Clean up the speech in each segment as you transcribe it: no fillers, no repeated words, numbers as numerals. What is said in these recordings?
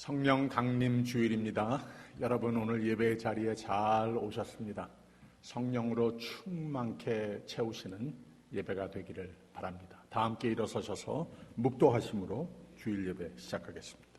성령 강림 주일입니다. 여러분 오늘 예배 자리에 잘 오셨습니다. 성령으로 충만케 채우시는 예배가 되기를 바랍니다. 다 함께 일어서셔서 묵도하심으로 주일 예배 시작하겠습니다.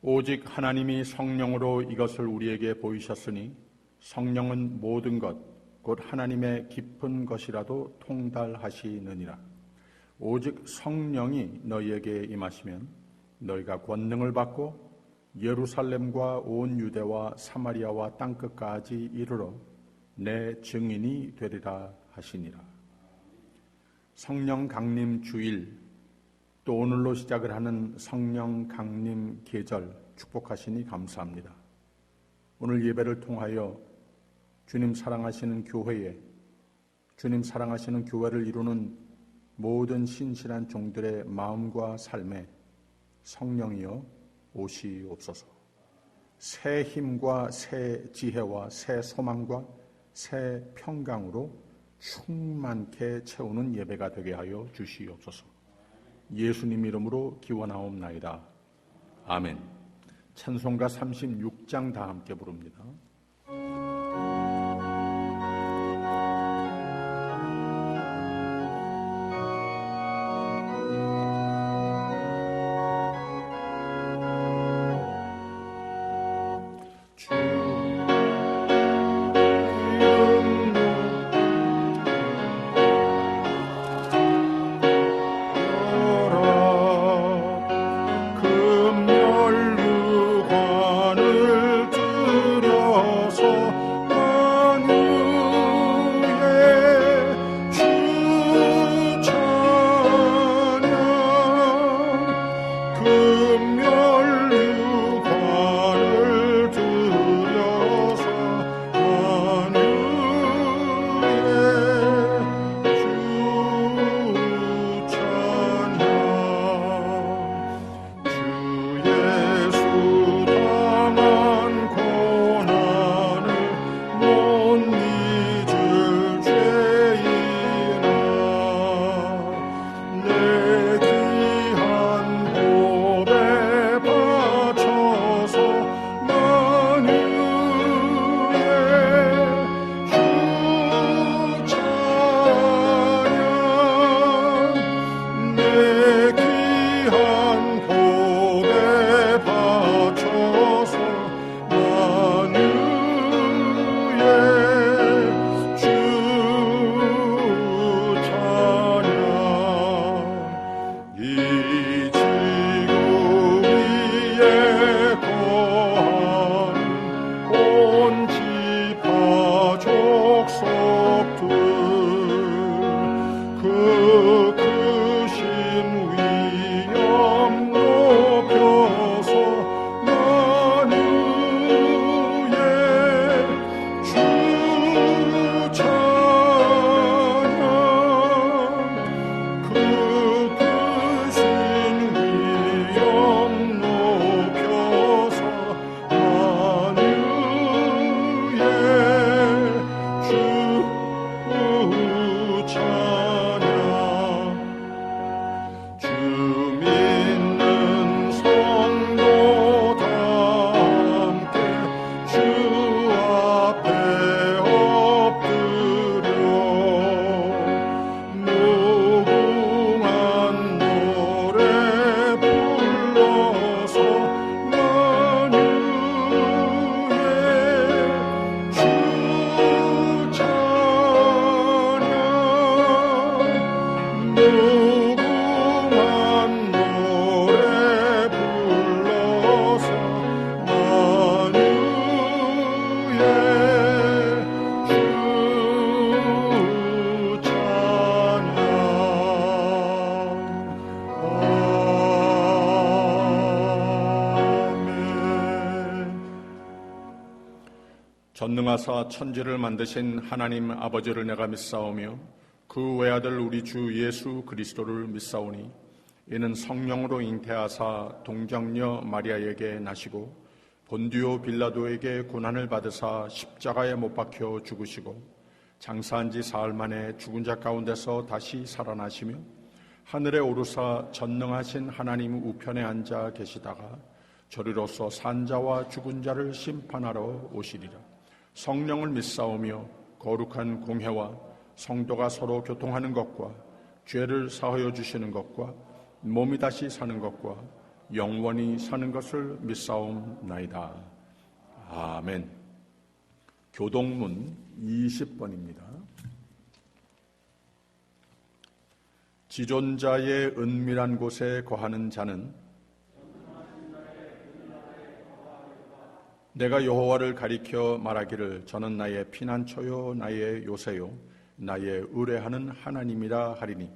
오직 하나님이 성령으로 이것을 우리에게 보이셨으니 성령은 모든 것, 곧 하나님의 깊은 것이라도 통달하시느니라. 오직 성령이 너희에게 임하시면 너희가 권능을 받고 예루살렘과 온 유대와 사마리아와 땅끝까지 이르러 내 증인이 되리라 하시니라. 성령 강림 주일, 또 오늘로 시작을 하는 성령 강림 계절 축복하시니 감사합니다. 오늘 예배를 통하여 주님 사랑하시는 교회에, 주님 사랑하시는 교회를 이루는 모든 신실한 종들의 마음과 삶에 성령이여 오시옵소서. 새 힘과 새 지혜와 새 소망과 새 평강으로 충만케 채우는 예배가 되게 하여 주시옵소서. 예수님 이름으로 기원하옵나이다. 아멘. 찬송가 36장 다 함께 부릅니다. 금멸류관을 들어서 전능하사 천지를 만드신 하나님 아버지를 내가 믿사오며 그 외아들 우리 주 예수 그리스도를 믿사오니 이는 성령으로 잉태하사 동정녀 마리아에게 나시고 본디오 빌라도에게 고난을 받으사 십자가에 못 박혀 죽으시고 장사한 지 사흘 만에 죽은 자 가운데서 다시 살아나시며 하늘에 오르사 전능하신 하나님 우편에 앉아 계시다가 저리로서 산자와 죽은 자를 심판하러 오시리라. 성령을 믿사오며 거룩한 공회와 성도가 서로 교통하는 것과 죄를 사하여 주시는 것과 몸이 다시 사는 것과 영원히 사는 것을 믿사옵나이다. 아멘. 교동문 20번입니다. 지존자의 은밀한 곳에 거하는 자는 내가 여호와를 가리켜 말하기를 저는 나의 피난처요 나의 요새요 나의 의뢰하는 하나님이라 하리니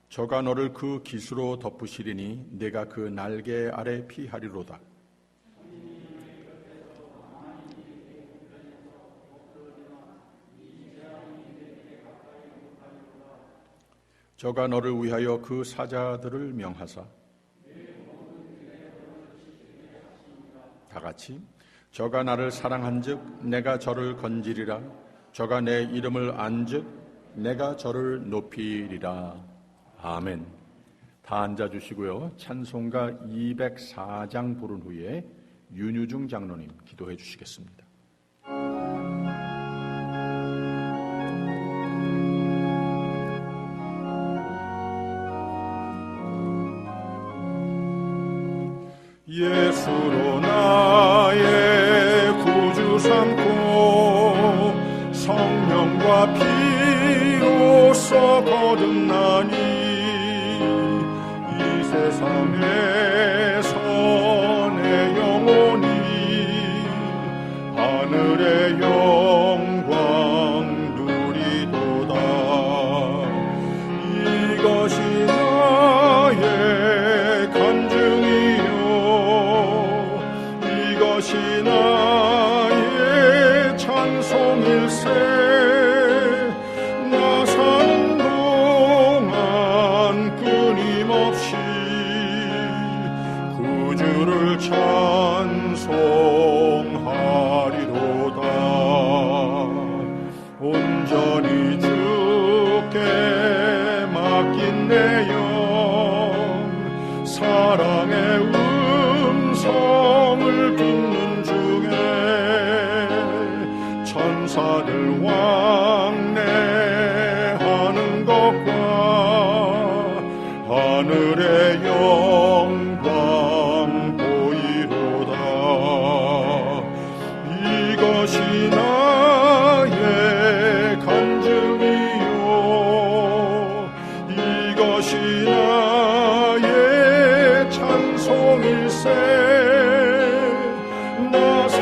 저가 너를 그 깃으로 덮으시리니 내가 그 날개 아래 피하리로다. 저가 너를 위하여 그 사자들을 명하사 다같이 저가 나를 사랑한즉 내가 저를 건지리라. 저가 내 이름을 안즉 내가 저를 높이리라. 아멘. 다 앉아주시고요. 찬송가 204장 부른 후에 윤유중 장로님 기도해 주시겠습니다. 예수로 나의 구주 삼고 성령과 피로써 거듭나니 이 세상에서 내 영혼이 하늘의 영광 누리도다. 이것이 나의 간증이요 이것이 나의 찬송일세. 찬송하리로다. 온전히 주께 맡긴 내 영 사랑의 음성을 듣는 중에 천사들 왕래하는 것과 하늘의 영광 이것이 나의 간증이요 이것이 나의 찬송일세. 나 산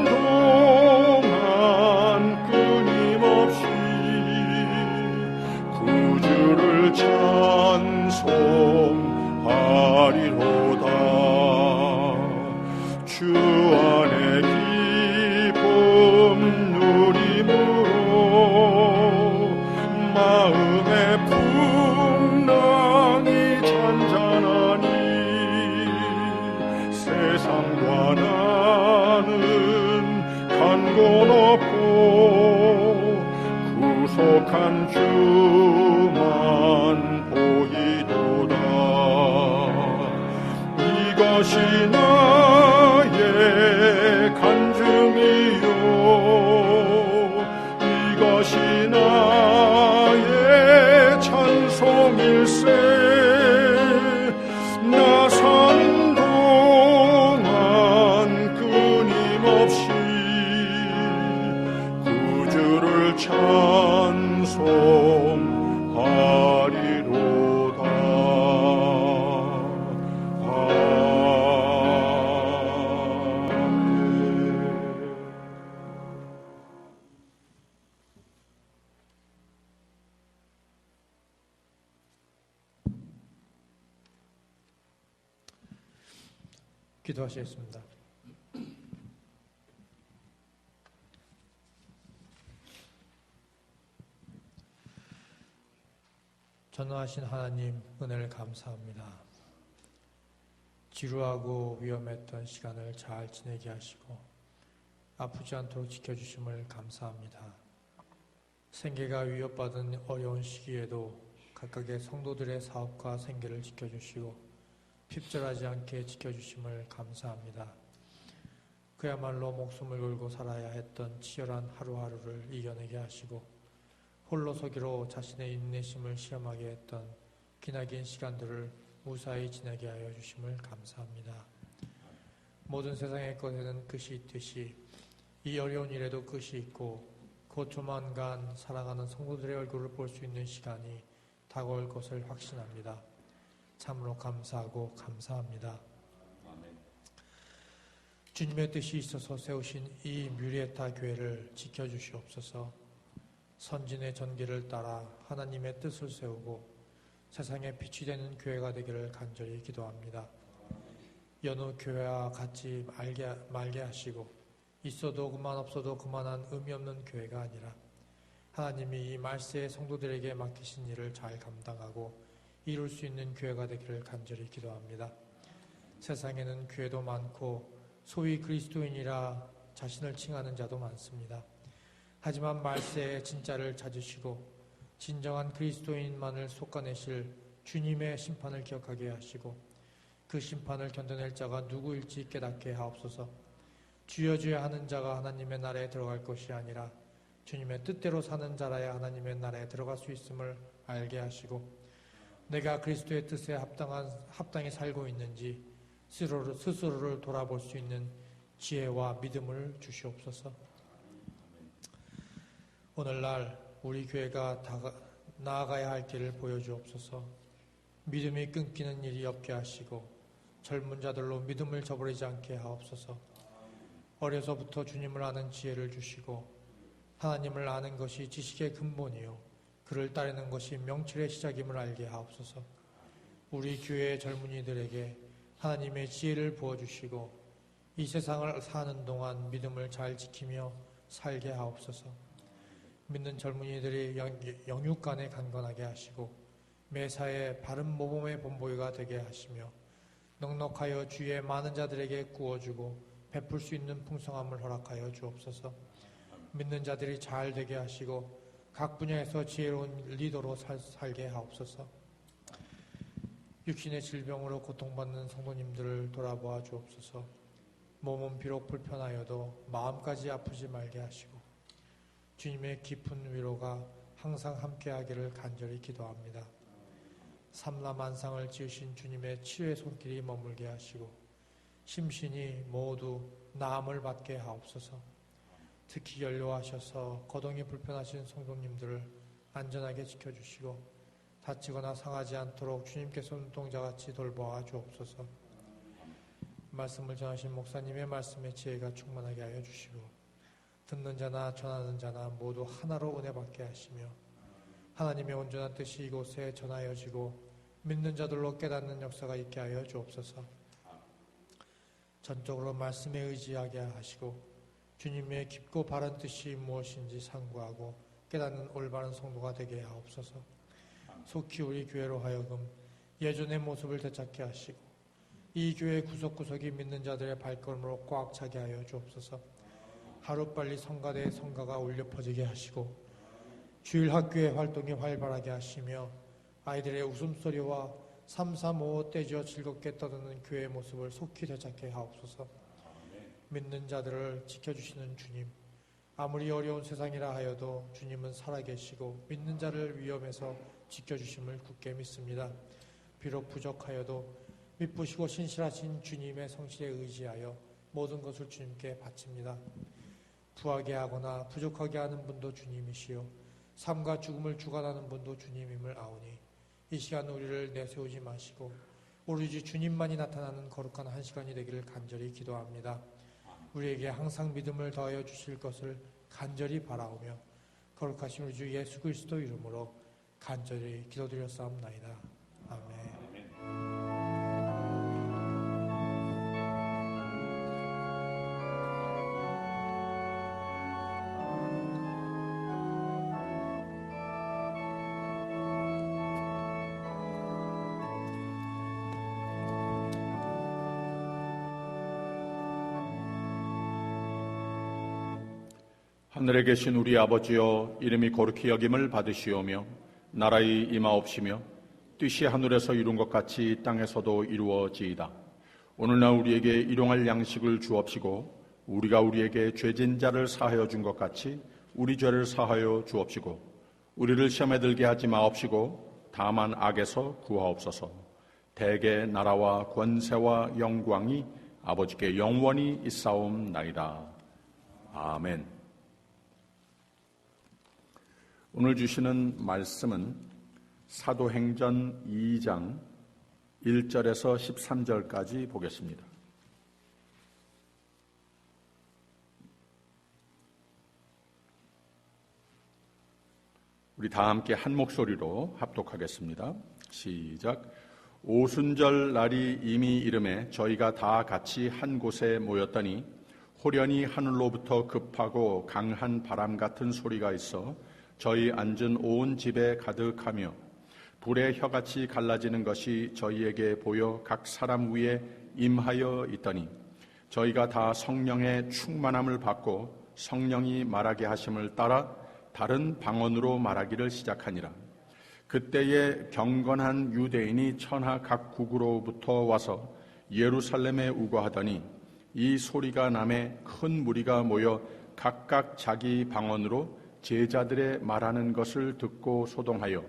동안 끊임없이 구주를 찬송하리로다. 주 안에 누림으로 마음의 풍랑이 잔잔하니 세상과 나는 간곳 없고 구속한 주만 보이도다. 이것이 나의 간증이요 이것이 나의 찬송일세. 나 산 동안 끊임없이 구주를 찬송하리로다. 아멘. 기도하시겠습니다. 전능하신 하나님, 은혜를 감사합니다. 지루하고 위험했던 시간을 잘 지내게 하시고 아프지 않도록 지켜주심을 감사합니다. 생계가 위협받은 어려운 시기에도 각각의 성도들의 사업과 생계를 지켜주시고 핍절하지 않게 지켜주심을 감사합니다. 그야말로 목숨을 걸고 살아야 했던 치열한 하루하루를 이겨내게 하시고 홀로 서기로 자신의 인내심을 시험하게 했던 기나긴 시간들을 무사히 지내게 하여 주심을 감사합니다. 모든 세상의 것에는 끝이 있듯이 이 어려운 일에도 끝이 있고 곧 조만간 살아가는 성도들의 얼굴을 볼 수 있는 시간이 다가올 것을 확신합니다. 참으로 감사하고 감사합니다. 주님의 뜻이 있어서 세우신 이 뮤리에타 교회를 지켜주시옵소서. 선진의 전기를 따라 하나님의 뜻을 세우고 세상에 빛이 되는 교회가 되기를 간절히 기도합니다. 여느 교회와 같이 말게 하시고 있어도 그만 없어도 그만한 의미 없는 교회가 아니라 하나님이 이 말세의 성도들에게 맡기신 일을 잘 감당하고 이룰 수 있는 교회가 되기를 간절히 기도합니다. 세상에는 교회도 많고 소위 그리스도인이라 자신을 칭하는 자도 많습니다. 하지만 말세에 진짜를 찾으시고 진정한 그리스도인만을 솎아내실 주님의 심판을 기억하게 하시고 그 심판을 견뎌낼 자가 누구일지 깨닫게 하옵소서. 주여 주여 하는 자가 하나님의 나라에 들어갈 것이 아니라 주님의 뜻대로 사는 자라야 하나님의 나라에 들어갈 수 있음을 알게 하시고 내가 그리스도의 뜻에 합당히 살고 있는지 스스로를 돌아볼 수 있는 지혜와 믿음을 주시옵소서. 오늘날 우리 교회가 나아가야 할 길을 보여주옵소서. 믿음이 끊기는 일이 없게 하시고 젊은 자들로 믿음을 저버리지 않게 하옵소서. 어려서부터 주님을 아는 지혜를 주시고 하나님을 아는 것이 지식의 근본이요 그를 따르는 것이 명철의 시작임을 알게 하옵소서. 우리 교회의 젊은이들에게 하나님의 지혜를 부어주시고 이 세상을 사는 동안 믿음을 잘 지키며 살게 하옵소서. 믿는 젊은이들이 영육간에 강건하게 하시고 매사에 바른 모범의 본보기가 되게 하시며 넉넉하여 주위의 많은 자들에게 구워주고 베풀 수 있는 풍성함을 허락하여 주옵소서. 믿는 자들이 잘 되게 하시고 각 분야에서 지혜로운 리더로 살게 하옵소서. 육신의 질병으로 고통받는 성도님들을 돌아보아 주옵소서. 몸은 비록 불편하여도 마음까지 아프지 말게 하시고 주님의 깊은 위로가 항상 함께하기를 간절히 기도합니다. 삼라만상을 지으신 주님의 치유의 손길이 머물게 하시고 심신이 모두 나음을 받게 하옵소서. 특히 연로하셔서 거동이 불편하신 성도님들을 안전하게 지켜주시고 다치거나 상하지 않도록 주님께서 눈동자같이 돌보아 주옵소서. 말씀을 전하신 목사님의 말씀의 지혜가 충만하게 하여 주시고 듣는 자나 전하는 자나 모두 하나로 은혜 받게 하시며 하나님의 온전한 뜻이 이곳에 전하여지고 믿는 자들로 깨닫는 역사가 있게 하여 주옵소서. 전적으로 말씀에 의지하게 하시고 주님의 깊고 바른 뜻이 무엇인지 상고하고 깨닫는 올바른 성도가 되게 하옵소서. 속히 우리 교회로 하여금 예전의 모습을 되찾게 하시고 이 교회 구석구석이 믿는 자들의 발걸음으로 꽉 차게 하여 주옵소서. 하루빨리 성가대의 성가가 울려 퍼지게 하시고 주일 학교의 활동이 활발하게 하시며 아이들의 웃음소리와 335 떼지어 즐겁게 떠드는 교회의 모습을 속히 되찾게 하옵소서. 믿는 자들을 지켜주시는 주님, 아무리 어려운 세상이라 하여도 주님은 살아계시고 믿는 자를 위험에서 지켜주심을 굳게 믿습니다. 비록 부족하여도 미쁘시고 신실하신 주님의 성실에 의지하여 모든 것을 주님께 바칩니다. 부하게 하거나 부족하게 하는 분도 주님이시요 삶과 죽음을 주관하는 분도 주님임을 아오니 이 시간 우리를 내세우지 마시고 오로지 주님만이 나타나는 거룩한 한 시간이 되기를 간절히 기도합니다. 우리에게 항상 믿음을 더하여 주실 것을 간절히 바라오며 거룩하신 우리 주 예수 그리스도 이름으로 간절히 기도드렸사옵나이다. 아멘. 하늘에 계신 우리 아버지여, 이름이 거룩히 여김을 받으시오며 나라의 임하옵시며 뜻이 하늘에서 이룬 것 같이 땅에서도 이루어지이다. 오늘날 우리에게 일용할 양식을 주옵시고 우리가 우리에게 죄진 자를 사하여 준 것 같이 우리 죄를 사하여 주옵시고 우리를 시험에 들게 하지 마옵시고 다만 악에서 구하옵소서. 대개 나라와 권세와 영광이 아버지께 영원히 있사옵나이다. 아멘. 오늘 주시는 말씀은 사도행전 2장 1절에서 13절까지 보겠습니다. 우리 다 함께 한 목소리로 합독하겠습니다. 시작. 오순절 날이 이미 이름에 저희가 다 같이 한 곳에 모였더니 호련히 하늘로부터 급하고 강한 바람 같은 소리가 있어 저희 앉은 온 집에 가득하며 불의 혀같이 갈라지는 것이 저희에게 보여 각 사람 위에 임하여 있더니 저희가 다 성령의 충만함을 받고 성령이 말하게 하심을 따라 다른 방언으로 말하기를 시작하니라. 그때에 경건한 유대인이 천하 각국으로부터 와서 예루살렘에 우거하더니 이 소리가 남에 큰 무리가 모여 각각 자기 방언으로 제자들의 말하는 것을 듣고 소동하여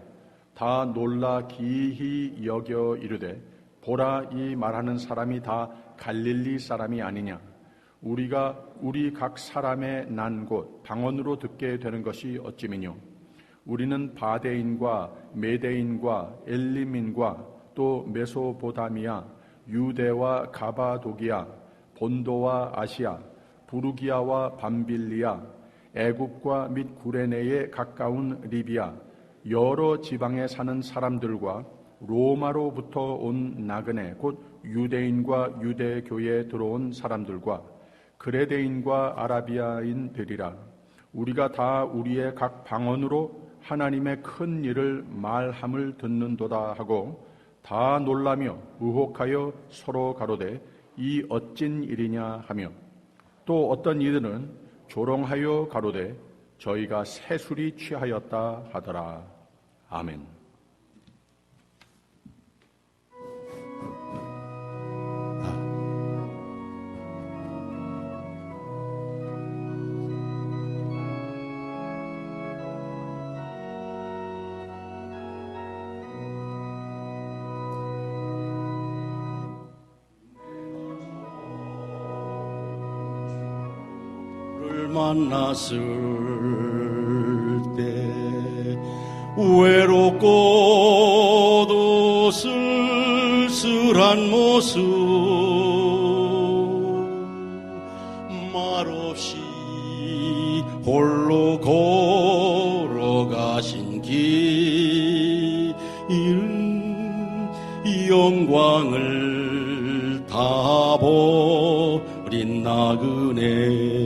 다 놀라 기이히 여겨 이르되 보라, 이 말하는 사람이 다 갈릴리 사람이 아니냐. 우리가 우리 각 사람의 난 곳 방언으로 듣게 되는 것이 어찌미뇨. 우리는 바데인과 메데인과 엘림인과 또 메소보다미아, 유대와 가바도기아, 본도와 아시아, 부르기아와 밤빌리아, 애굽과 및 구레네에 가까운 리비아, 여러 지방에 사는 사람들과 로마로부터 온 나그네 곧 유대인과 유대교에 들어온 사람들과 그레데인과 아라비아인들이라. 우리가 다 우리의 각 방언으로 하나님의 큰 일을 말함을 듣는도다 하고 다 놀라며 의혹하여 서로 가로되 이 어찐 일이냐 하며 또 어떤 이들은 조롱하여 가로되 저희가 새술이 취하였다 하더라. 아멘. 만났을 때 외롭고도 쓸쓸한 모습 말없이 홀로 걸어가신 길 영광을 다 버린 나그네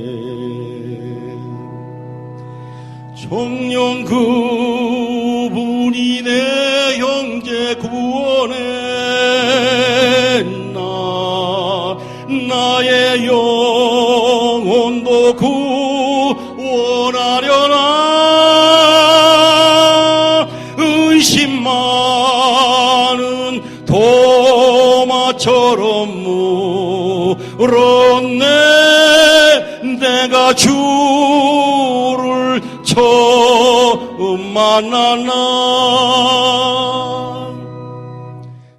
정녕 그분이 내 형제 구원했나 나의 영혼도 구원하려나 의심 많은 도마처럼 물었네 내가 주를 처음 만나나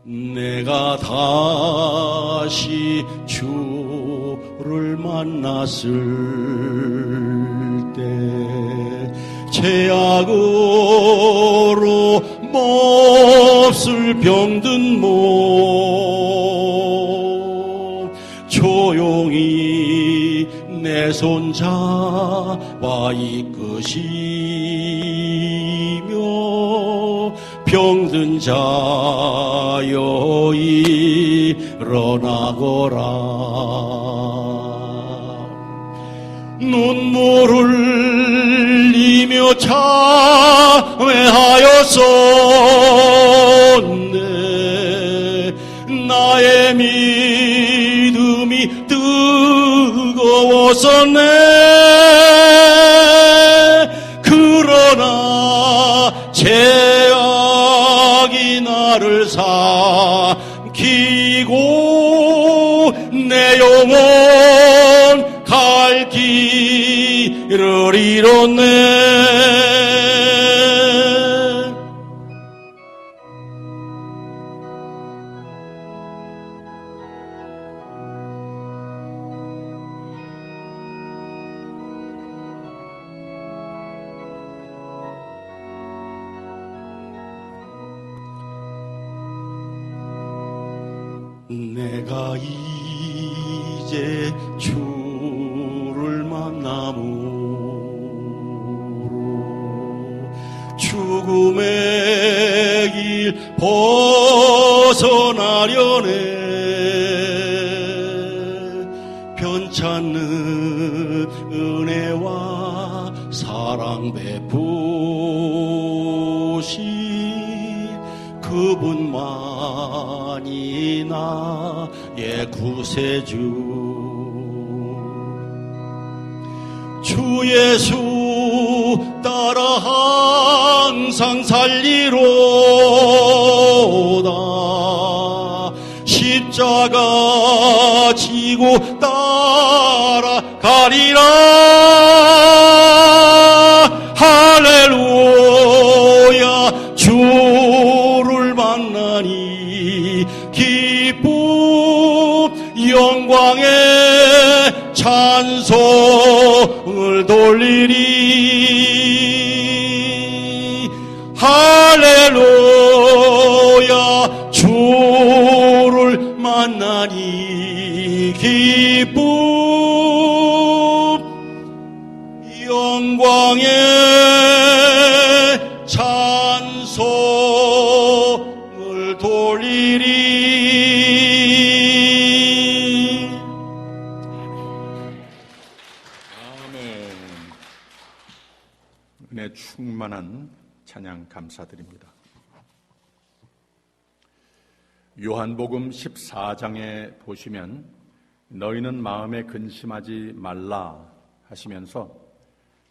내가 다시 주를 만났을 때 죄악으로 몹쓸 병든 몸 조용히 내 손 잡아 이끄시며 병든 자여 일어나거라 눈물을 흘리며 참회하였었네 나의 믿음이 뜨거웠었네 삼키고 내 영혼 갈 길을 잃었네. 내가 이제 주를 만남으로 죽음의 길 벗어나려네. 변찮는 은혜와 사랑 베푸신 그분만이 나의 구세주. 주 예수 따라 항상 살리로다. 십자가 지고 따라가리라. 할렐루야. 주를 만나니 기쁨 영광의 찬송을 돌리리. 할렐루야. 주를 만나니 기쁨 영광의 찬송을 돌리리. 아멘. 은혜 충만한 찬양 감사드립니다. 요한복음 14장에 보시면 너희는 마음에 근심하지 말라 하시면서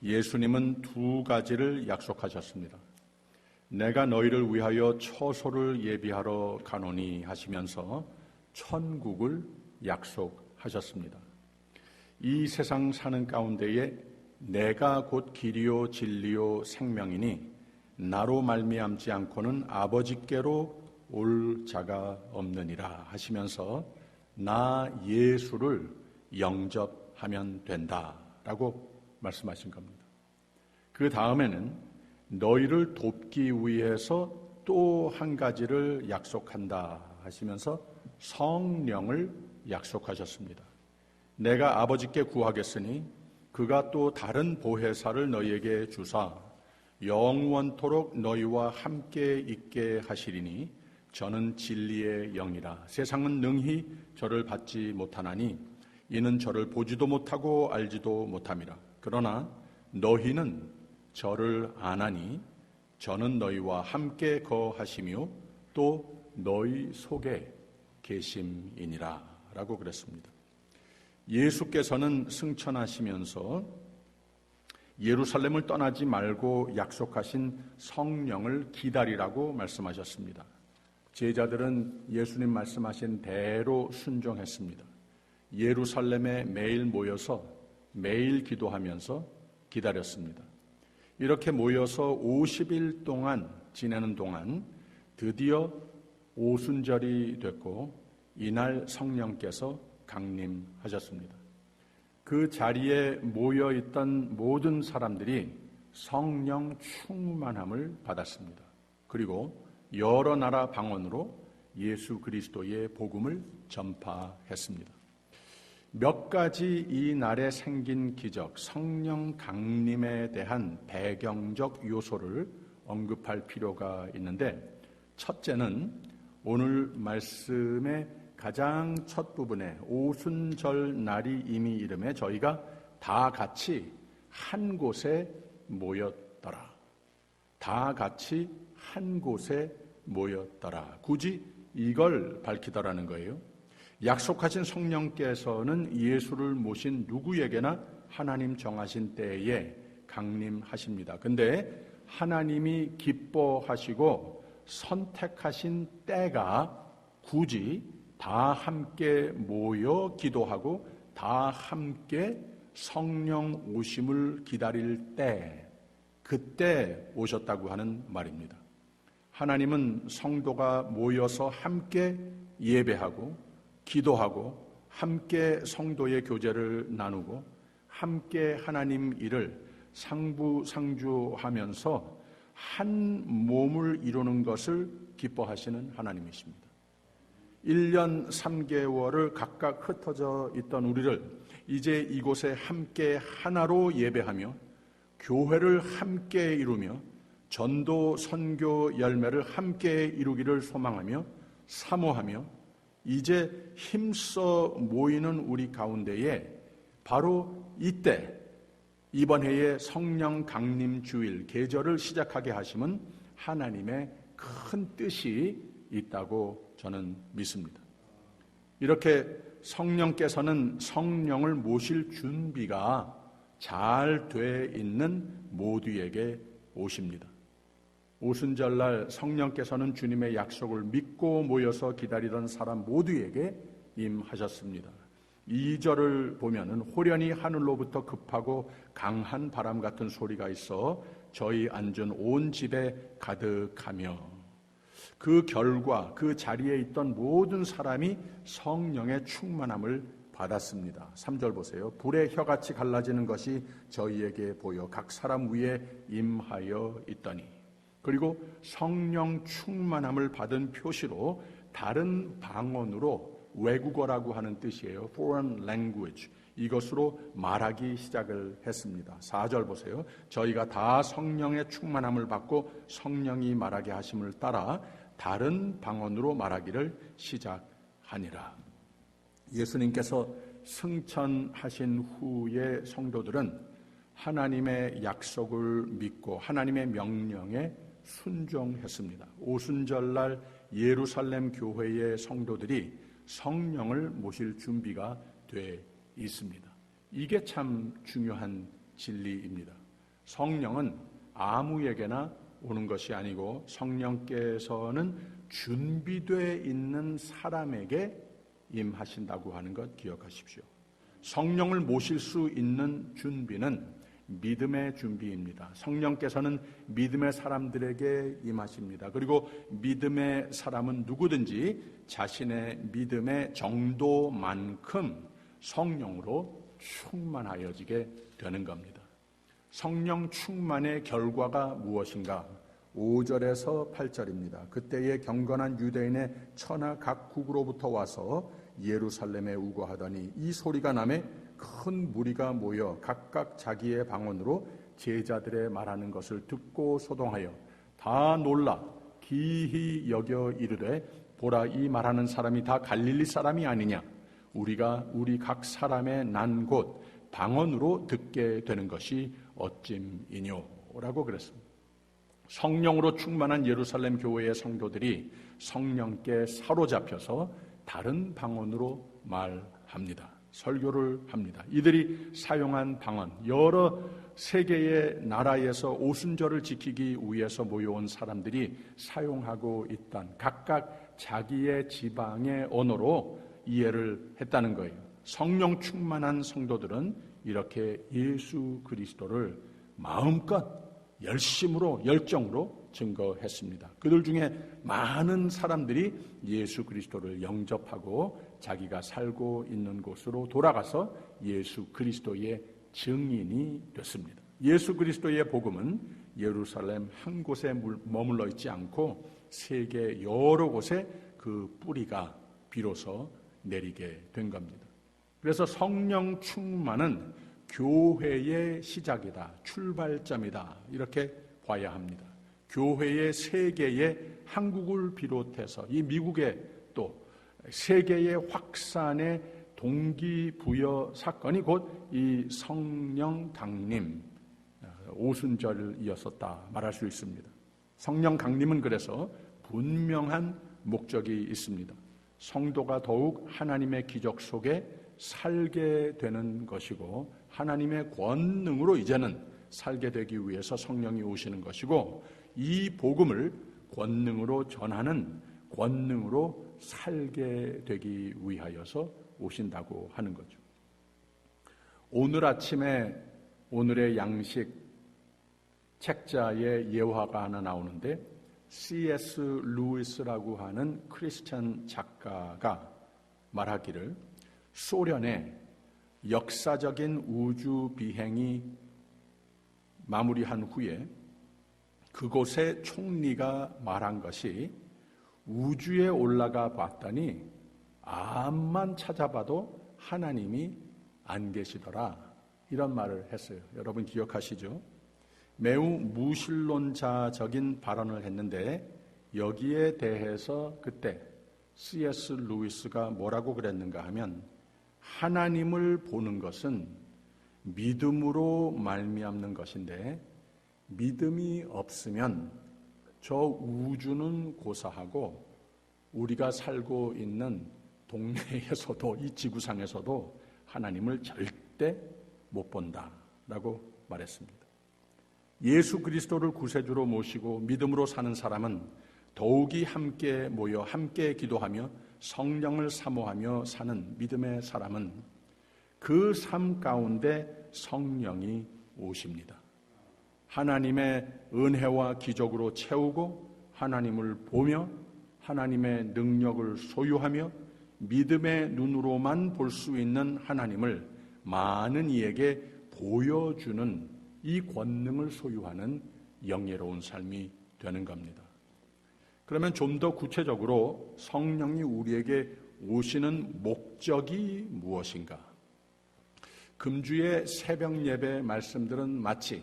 예수님은 두 가지를 약속하셨습니다. 내가 너희를 위하여 처소를 예비하러 가노니 하시면서 천국을 약속하셨습니다. 이 세상 사는 가운데에 내가 곧 길이요 진리요 생명이니 나로 말미암지 않고는 아버지께로 올 자가 없느니라 하시면서 나 예수를 영접하면 된다라고 말씀하신 겁니다. 그 다음에는 너희를 돕기 위해서 또 한 가지를 약속한다 하시면서 성령을 약속하셨습니다. 내가 아버지께 구하겠으니 그가 또 다른 보혜사를 너희에게 주사 영원토록 너희와 함께 있게 하시리니 저는 진리의 영이라. 세상은 능히 저를 받지 못하나니 이는 저를 보지도 못하고 알지도 못함이라. 그러나 너희는 저를 아나니 저는 너희와 함께 거하시며 또 너희 속에 계심이니라 라고 그랬습니다. 예수께서는 승천하시면서 예루살렘을 떠나지 말고 약속하신 성령을 기다리라고 말씀하셨습니다. 제자들은 예수님 말씀하신 대로 순종했습니다. 예루살렘에 매일 모여서 매일 기도하면서 기다렸습니다. 이렇게 모여서 50일 동안 지내는 동안 드디어 오순절이 됐고 이날 성령께서 강림하셨습니다. 그 자리에 모여있던 모든 사람들이 성령 충만함을 받았습니다. 그리고 여러 나라 방언으로 예수 그리스도의 복음을 전파했습니다. 몇 가지 이 날에 생긴 기적, 성령 강림에 대한 배경적 요소를 언급할 필요가 있는데, 첫째는 오늘 말씀의 가장 첫 부분에 오순절 날이 이미 이름에 저희가 다 같이 한 곳에 모였더라. 다 같이 한 곳에 모였더라. 굳이 이걸 밝히더라는 거예요. 약속하신 성령께서는 예수를 모신 누구에게나 하나님 정하신 때에 강림하십니다. 근데 하나님이 기뻐하시고 선택하신 때가 굳이 다 함께 모여 기도하고 다 함께 성령 오심을 기다릴 때, 그때 오셨다고 하는 말입니다. 하나님은 성도가 모여서 함께 예배하고 기도하고 함께 성도의 교제를 나누고 함께 하나님 일을 상부상조하면서 한 몸을 이루는 것을 기뻐하시는 하나님이십니다. 1년 3개월을 각각 흩어져 있던 우리를 이제 이곳에 함께 하나로 예배하며 교회를 함께 이루며 전도 선교 열매를 함께 이루기를 소망하며 사모하며 이제 힘써 모이는 우리 가운데에 바로 이때 이번 해의 성령 강림 주일 계절을 시작하게 하심은 하나님의 큰 뜻이 있다고 저는 믿습니다. 이렇게 성령께서는 성령을 모실 준비가 잘 돼 있는 모두에게 오십니다. 오순절날 성령께서는 주님의 약속을 믿고 모여서 기다리던 사람 모두에게 임하셨습니다. 2절을 보면은 호련히 하늘로부터 급하고 강한 바람 같은 소리가 있어 저희 앉은 온 집에 가득하며, 그 결과 그 자리에 있던 모든 사람이 성령의 충만함을 받았습니다. 3절 보세요. 불의 혀같이 갈라지는 것이 저희에게 보여 각 사람 위에 임하여 있더니, 그리고 성령 충만함을 받은 표시로 다른 방언으로, 외국어라고 하는 뜻이에요. Foreign language. 이것으로 말하기 시작을 했습니다. 4절 보세요. 저희가 다 성령의 충만함을 받고 성령이 말하게 하심을 따라 다른 방언으로 말하기를 시작하니라. 예수님께서 승천하신 후에 성도들은 하나님의 약속을 믿고 하나님의 명령에 순종했습니다. 오순절날 예루살렘 교회의 성도들이 성령을 모실 준비가 돼 있습니다. 이게 참 중요한 진리입니다. 성령은 아무에게나 오는 것이 아니고 성령께서는 준비되어 있는 사람에게 임하신다고 하는 것 기억하십시오. 성령을 모실 수 있는 준비는 믿음의 준비입니다. 성령께서는 믿음의 사람들에게 임하십니다. 그리고 믿음의 사람은 누구든지 자신의 믿음의 정도만큼 성령으로 충만하여지게 되는 겁니다. 성령 충만의 결과가 무엇인가? 5절에서 8절입니다. 그때에 경건한 유대인의 천하 각국으로부터 와서 예루살렘에 우거하더니 이 소리가 나매 큰 무리가 모여 각각 자기의 방언으로 제자들의 말하는 것을 듣고 소동하여 다 놀라 기히 여겨 이르되 보라, 이 말하는 사람이 다 갈릴리 사람이 아니냐? 우리가 우리 각 사람의 난 곳 방언으로 듣게 되는 것이 어찜이뇨? 라고 그랬습니다. 성령으로 충만한 예루살렘 교회의 성도들이 성령께 사로잡혀서 다른 방언으로 말합니다. 설교를 합니다. 이들이 사용한 방언, 여러 세계의 나라에서 오순절을 지키기 위해서 모여온 사람들이 사용하고 있던 각각 자기의 지방의 언어로 이해를 했다는 거예요. 성령 충만한 성도들은 이렇게 예수 그리스도를 마음껏 열심으로 열정으로 증거했습니다. 그들 중에 많은 사람들이 예수 그리스도를 영접하고 자기가 살고 있는 곳으로 돌아가서 예수 그리스도의 증인이 됐습니다. 예수 그리스도의 복음은 예루살렘 한 곳에 머물러 있지 않고 세계 여러 곳에 그 뿌리가 비로소 내리게 된 겁니다. 그래서 성령 충만은 교회의 시작이다, 출발점이다, 이렇게 봐야 합니다. 교회의 세계의 한국을 비롯해서 이 미국의 또 세계의 확산의 동기부여 사건이 곧 이 성령 강림 오순절이었었다 말할 수 있습니다. 성령 강림은 그래서 분명한 목적이 있습니다. 성도가 더욱 하나님의 기적 속에 살게 되는 것이고 하나님의 권능으로 이제는 살게 되기 위해서 성령이 오시는 것이고 이 복음을 권능으로 전하는, 권능으로 살게 되기 위하여서 오신다고 하는 거죠. 오늘 아침에 오늘의 양식 책자에 예화가 하나 나오는데 C.S. 루이스라고 하는 크리스천 작가가 말하기를 소련의 역사적인 우주 비행이 마무리한 후에 그곳의 총리가 말한 것이 우주에 올라가 봤더니 암만 찾아봐도 하나님이 안 계시더라, 이런 말을 했어요. 여러분 기억하시죠? 매우 무신론자적인 발언을 했는데 여기에 대해서 그때 C.S. 루이스가 뭐라고 그랬는가 하면 하나님을 보는 것은 믿음으로 말미암는 것인데 믿음이 없으면 저 우주는 고사하고 우리가 살고 있는 동네에서도 이 지구상에서도 하나님을 절대 못 본다라고 말했습니다. 예수 그리스도를 구세주로 모시고 믿음으로 사는 사람은 더욱이 함께 모여 함께 기도하며 성령을 사모하며 사는 믿음의 사람은 그 삶 가운데 성령이 오십니다. 하나님의 은혜와 기적으로 채우고 하나님을 보며 하나님의 능력을 소유하며 믿음의 눈으로만 볼 수 있는 하나님을 많은 이에게 보여주는 이 권능을 소유하는 영예로운 삶이 되는 겁니다. 그러면 좀 더 구체적으로 성령이 우리에게 오시는 목적이 무엇인가? 금주의 새벽 예배 말씀들은 마치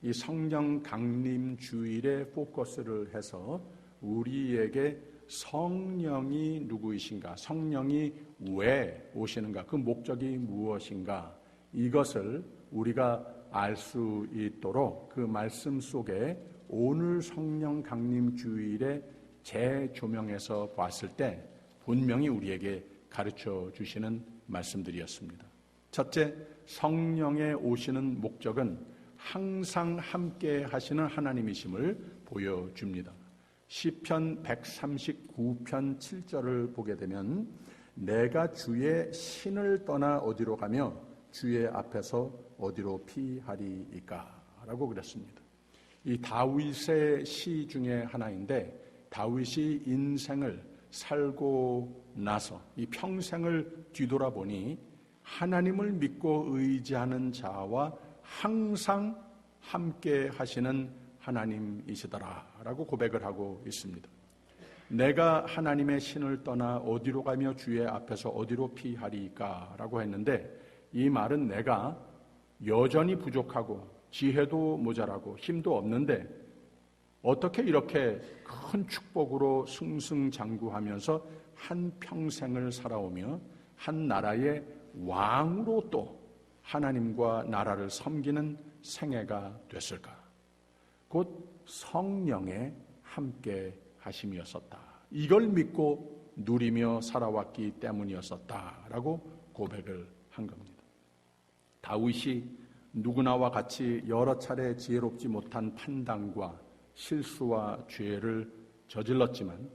이 성령 강림 주일에 포커스를 해서 우리에게 성령이 누구이신가, 성령이 왜 오시는가, 그 목적이 무엇인가, 이것을 우리가 알 수 있도록 그 말씀 속에 오늘 성령 강림 주일에 재조명해서 봤을 때 분명히 우리에게 가르쳐 주시는 말씀들이었습니다. 첫째, 성령의 오시는 목적은 항상 함께 하시는 하나님이심을 보여줍니다. 시편 139편 7절을 보게 되면 내가 주의 신을 떠나 어디로 가며 주의 앞에서 어디로 피하리이까 라고 그랬습니다. 이 다윗의 시 중에 하나인데 다윗이 인생을 살고 나서 이 평생을 뒤돌아보니 하나님을 믿고 의지하는 자와 항상 함께 하시는 하나님이시더라라고 고백을 하고 있습니다. 내가 하나님의 신을 떠나 어디로 가며 주의 앞에서 어디로 피하리까라고 했는데 이 말은 내가 여전히 부족하고 지혜도 모자라고 힘도 없는데 어떻게 이렇게 큰 축복으로 승승장구하면서 한 평생을 살아오며 한 나라의 왕으로 또 하나님과 나라를 섬기는 생애가 됐을까? 곧 성령의 함께 하심이었었다. 이걸 믿고 누리며 살아왔기 때문이었었다라고 고백을 한 겁니다. 다윗이 누구나와 같이 여러 차례 지혜롭지 못한 판단과 실수와 죄를 저질렀지만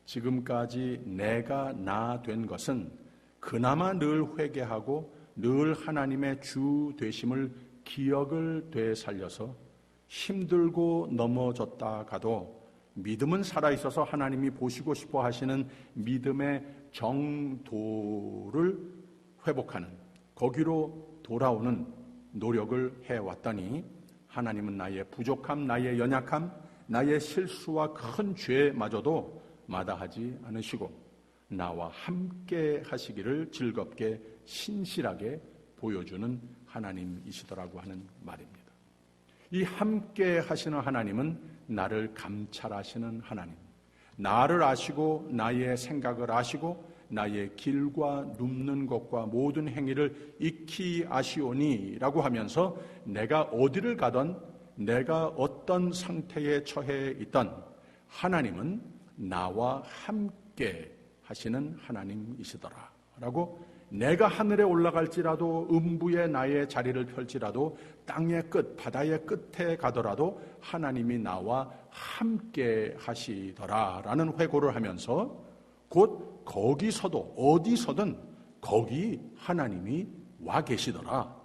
지금까지 내가 나 된 것은 그나마 늘 회개하고 늘 하나님의 주 되심을 기억을 되살려서 힘들고 넘어졌다가도 믿음은 살아있어서 하나님이 보시고 싶어 하시는 믿음의 정도를 회복하는, 거기로 돌아오는 노력을 해왔더니 하나님은 나의 부족함, 나의 연약함, 나의 실수와 큰 죄마저도 마다하지 않으시고 나와 함께 하시기를 즐겁게 신실하게 보여주는 하나님이시더라고 하는 말입니다. 이 함께 하시는 하나님은 나를 감찰하시는 하나님, 나를 아시고 나의 생각을 아시고 나의 길과 눕는 것과 모든 행위를 익히 아시오니 라고 하면서 내가 어디를 가든 내가 어떤 상태에 처해 있던 하나님은 나와 함께 하시는 하나님이시더라 라고, 내가 하늘에 올라갈지라도 음부에 나의 자리를 펼지라도 땅의 끝, 바다의 끝에 가더라도 하나님이 나와 함께 하시더라 라는 회고를 하면서 곧 거기서도 어디서든 거기 하나님이 와 계시더라.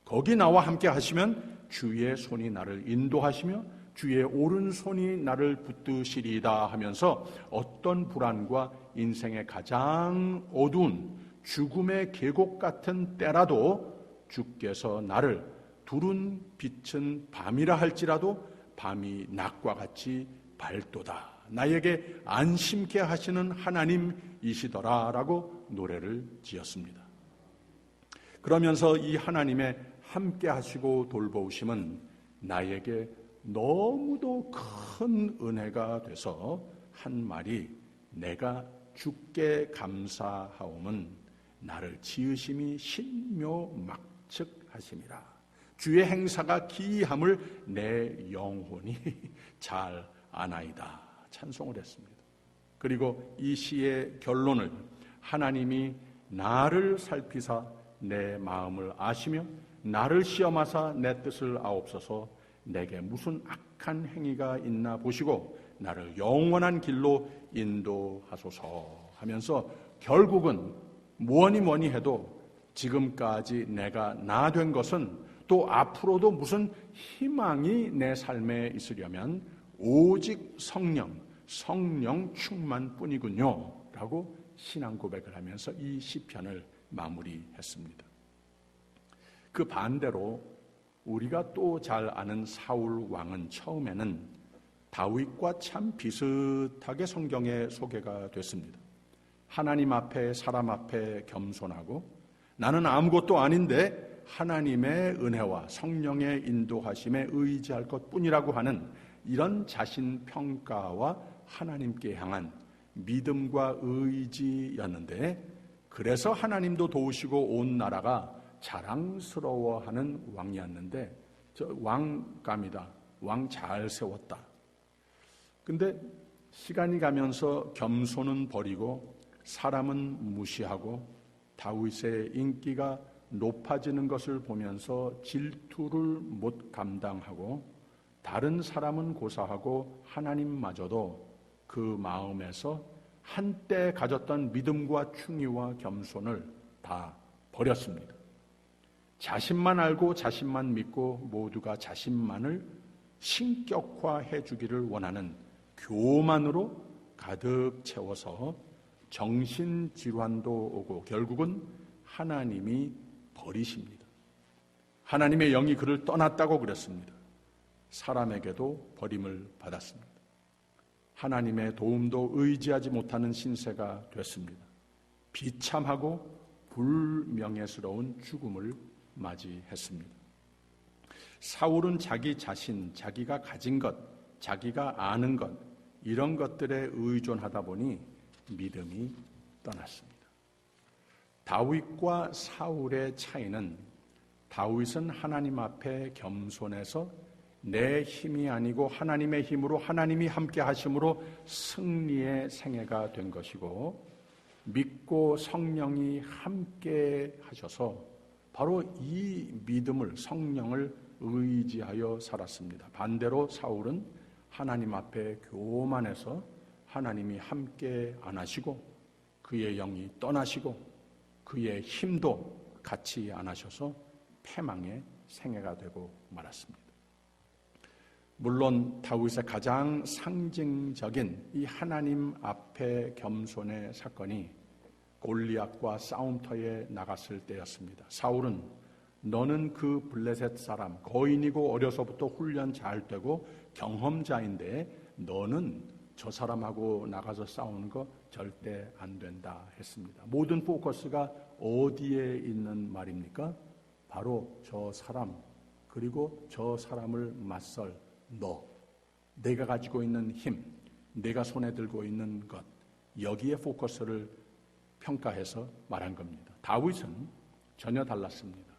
거기 나와 함께 하시면 주의 손이 나를 인도하시며 주의 오른손이 나를 붙드시리이다 하면서 어떤 불안과 인생의 가장 어두운 죽음의 계곡 같은 때라도 주께서 나를 두른 빛은 밤이라 할지라도 밤이 낮과 같이 밝도다. 나에게 안심케 하시는 하나님이시더라라고 노래를 지었습니다. 그러면서 이 하나님의 함께 하시고 돌보우심은 나에게 너무도 큰 은혜가 돼서 한 말이 내가 주께 감사하오면 나를 지으심이 신묘막측하심이라. 주의 행사가 기이함을 내 영혼이 잘 아나이다. 찬송을 했습니다. 그리고 이 시의 결론을 하나님이 나를 살피사 내 마음을 아시며 나를 시험하사 내 뜻을 아옵소서. 내게 무슨 악한 행위가 있나 보시고 나를 영원한 길로 인도하소서 하면서 결국은 뭐니 해도 지금까지 내가 나 된 것은 또 앞으로도 무슨 희망이 내 삶에 있으려면 오직 성령 충만뿐이군요 라고 신앙 고백을 하면서 이 시편을 마무리했습니다. 그 반대로 우리가 또 잘 아는 사울 왕은 처음에는 다윗과 참 비슷하게 성경에 소개가 됐습니다. 하나님 앞에 사람 앞에 겸손하고 나는 아무것도 아닌데 하나님의 은혜와 성령의 인도하심에 의지할 것뿐이라고 하는 이런 자신평가와 하나님께 향한 믿음과 의지였는데, 그래서 하나님도 도우시고 온 나라가 자랑스러워하는 왕이었는데, 저 왕감이다, 왕 잘 세웠다. 근데 시간이 가면서 겸손은 버리고 사람은 무시하고 다윗의 인기가 높아지는 것을 보면서 질투를 못 감당하고 다른 사람은 고사하고 하나님마저도 그 마음에서 한때 가졌던 믿음과 충의와 겸손을 다 버렸습니다. 자신만 알고 자신만 믿고 모두가 자신만을 신격화해 주기를 원하는 교만으로 가득 채워서 정신질환도 오고 결국은 하나님이 버리십니다. 하나님의 영이 그를 떠났다고 그랬습니다. 사람에게도 버림을 받았습니다. 하나님의 도움도 의지하지 못하는 신세가 됐습니다. 비참하고 불명예스러운 죽음을 맞이했습니다. 사울은 자기 자신, 자기가 가진 것, 자기가 아는 것, 이런 것들에 의존하다 보니 믿음이 떠났습니다. 다윗과 사울의 차이는 다윗은 하나님 앞에 겸손해서 내 힘이 아니고 하나님의 힘으로 하나님이 함께 하심으로 승리의 생애가 된 것이고, 믿고 성령이 함께 하셔서 바로 이 믿음을, 성령을 의지하여 살았습니다. 반대로 사울은 하나님 앞에 교만해서 하나님이 함께 안 하시고 그의 영이 떠나시고 그의 힘도 같이 안 하셔서 패망의 생애가 되고 말았습니다. 물론 다윗의 가장 상징적인 이 하나님 앞에 겸손의 사건이 골리앗과 싸움터에 나갔을 때였습니다. 사울은 너는 그 블레셋 사람, 거인이고 어려서부터 훈련 잘 되고 경험자인데 너는 저 사람하고 나가서 싸우는 거 절대 안 된다 했습니다. 모든 포커스가 어디에 있는 말입니까? 바로 저 사람, 그리고 저 사람을 맞설 너, 내가 가지고 있는 힘, 내가 손에 들고 있는 것, 여기에 포커스를 평가해서 말한 겁니다. 다윗은 전혀 달랐습니다.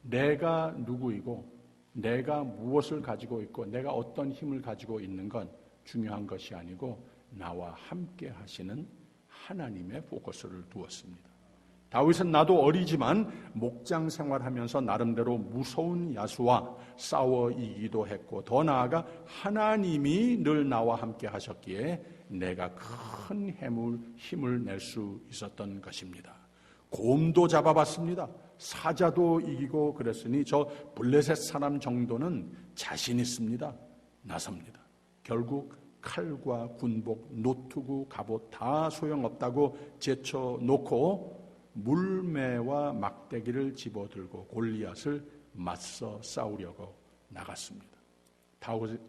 내가 누구이고 내가 무엇을 가지고 있고 내가 어떤 힘을 가지고 있는 건 중요한 것이 아니고 나와 함께 하시는 하나님의 포커스를 두었습니다. 다윗은 나도 어리지만 목장 생활하면서 나름대로 무서운 야수와 싸워 이기도 했고 더 나아가 하나님이 늘 나와 함께 하셨기에 내가 큰 힘을 낼 수 있었던 것입니다. 곰도 잡아봤습니다. 사자도 이기고 그랬으니 저 블레셋 사람 정도는 자신 있습니다. 나섭니다. 결국 칼과 군복, 노트구, 갑옷 다 소용없다고 제쳐놓고 물매와 막대기를 집어들고 골리앗을 맞서 싸우려고 나갔습니다.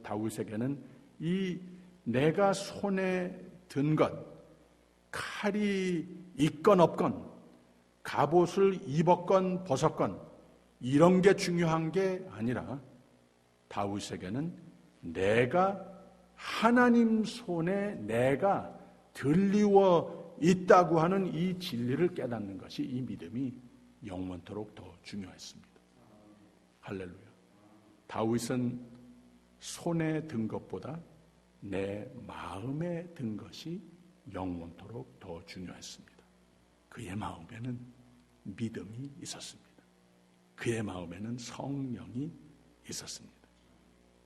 다윗에게는 이 내가 손에 든 것, 칼이 있건 없건, 갑옷을 입었건 벗었건 이런 게 중요한 게 아니라 다윗에게는 내가 하나님 손에 내가 들리워 있다고 하는 이 진리를 깨닫는 것이 이 믿음이 영원토록 더 중요했습니다. 할렐루야. 다윗은 손에 든 것보다 내 마음에 든 것이 영원토록 더 중요했습니다. 그의 마음에는 믿음이 있었습니다. 그의 마음에는 성령이 있었습니다.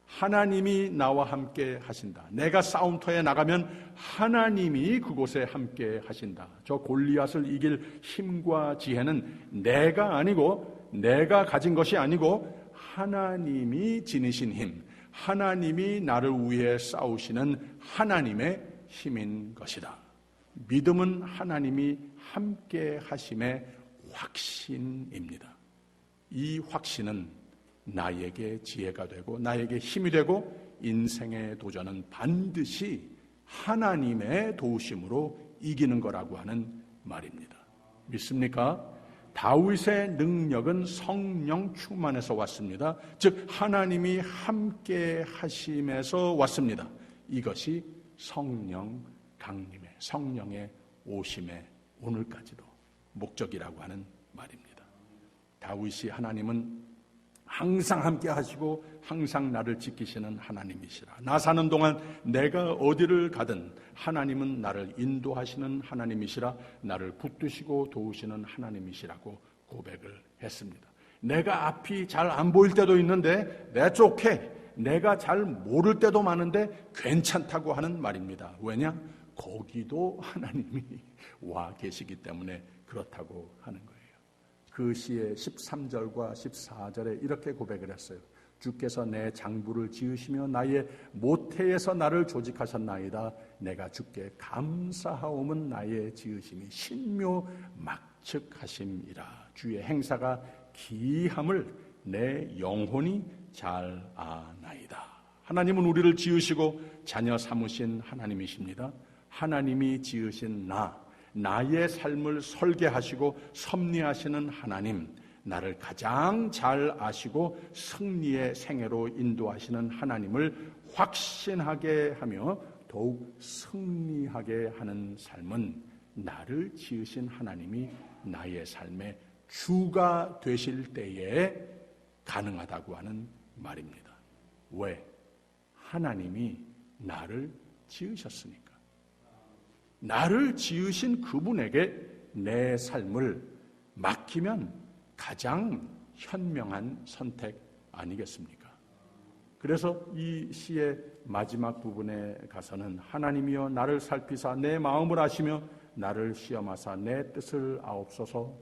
하나님이 나와 함께 하신다. 내가 싸움터에 나가면 하나님이 그곳에 함께 하신다. 저 골리앗을 이길 힘과 지혜는 내가 아니고 내가 가진 것이 아니고 하나님이 지니신 힘, 하나님이 나를 위해 싸우시는 하나님의 힘인 것이다. 믿음은 하나님이 함께 하심의 확신입니다. 이 확신은 나에게 지혜가 되고 나에게 힘이 되고 인생의 도전은 반드시 하나님의 도우심으로 이기는 거라고 하는 말입니다. 믿습니까? 다윗의 능력은 성령 충만에서 왔습니다. 즉 하나님이 함께 하심에서 왔습니다. 이것이 성령 강림의 성령의 오심의 오늘까지도 목적이라고 하는 말입니다. 다윗이 하나님은 항상 함께 하시고 항상 나를 지키시는 하나님이시라. 나 사는 동안 내가 어디를 가든 하나님은 나를 인도하시는 하나님이시라. 나를 붙드시고 도우시는 하나님이시라고 고백을 했습니다. 내가 앞이 잘 안 보일 때도 있는데 내쫓게 내가 잘 모를 때도 많은데 괜찮다고 하는 말입니다. 왜냐? 거기도 하나님이 와 계시기 때문에 그렇다고 하는 거예요. 그 시의 13절과 14절에 이렇게 고백을 했어요. 주께서 내 장부를 지으시며 나의 모태에서 나를 조직하셨나이다. 내가 주께 감사하오면 나의 지으심이 신묘막측하심이라. 주의 행사가 기함을 내 영혼이 잘 아나이다. 하나님은 우리를 지으시고 자녀 삼으신 하나님이십니다. 하나님이 지으신 나의 삶을 설계하시고 섭리하시는 하나님, 나를 가장 잘 아시고 승리의 생애로 인도하시는 하나님을 확신하게 하며 더욱 승리하게 하는 삶은 나를 지으신 하나님이 나의 삶의 주가 되실 때에 가능하다고 하는 말입니다. 왜? 하나님이 나를 지으셨으니까. 나를 지으신 그분에게 내 삶을 맡기면 가장 현명한 선택 아니겠습니까? 그래서 이 시의 마지막 부분에 가서는 하나님이여 나를 살피사 내 마음을 아시며 나를 시험하사 내 뜻을 아옵소서.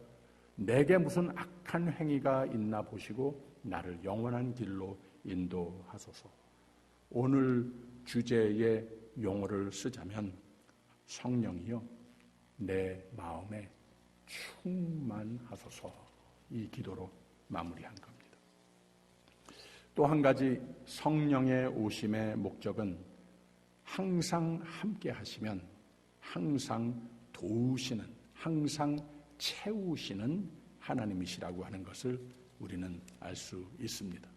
내게 무슨 악한 행위가 있나 보시고 나를 영원한 길로 인도하소서. 오늘 주제의 용어를 쓰자면 성령이여 내 마음에 충만하소서. 이 기도로 마무리한 겁니다. 또 한 가지 성령의 오심의 목적은 항상 함께 하시면 항상 도우시는, 항상 채우시는 하나님이시라고 하는 것을 우리는 알 수 있습니다.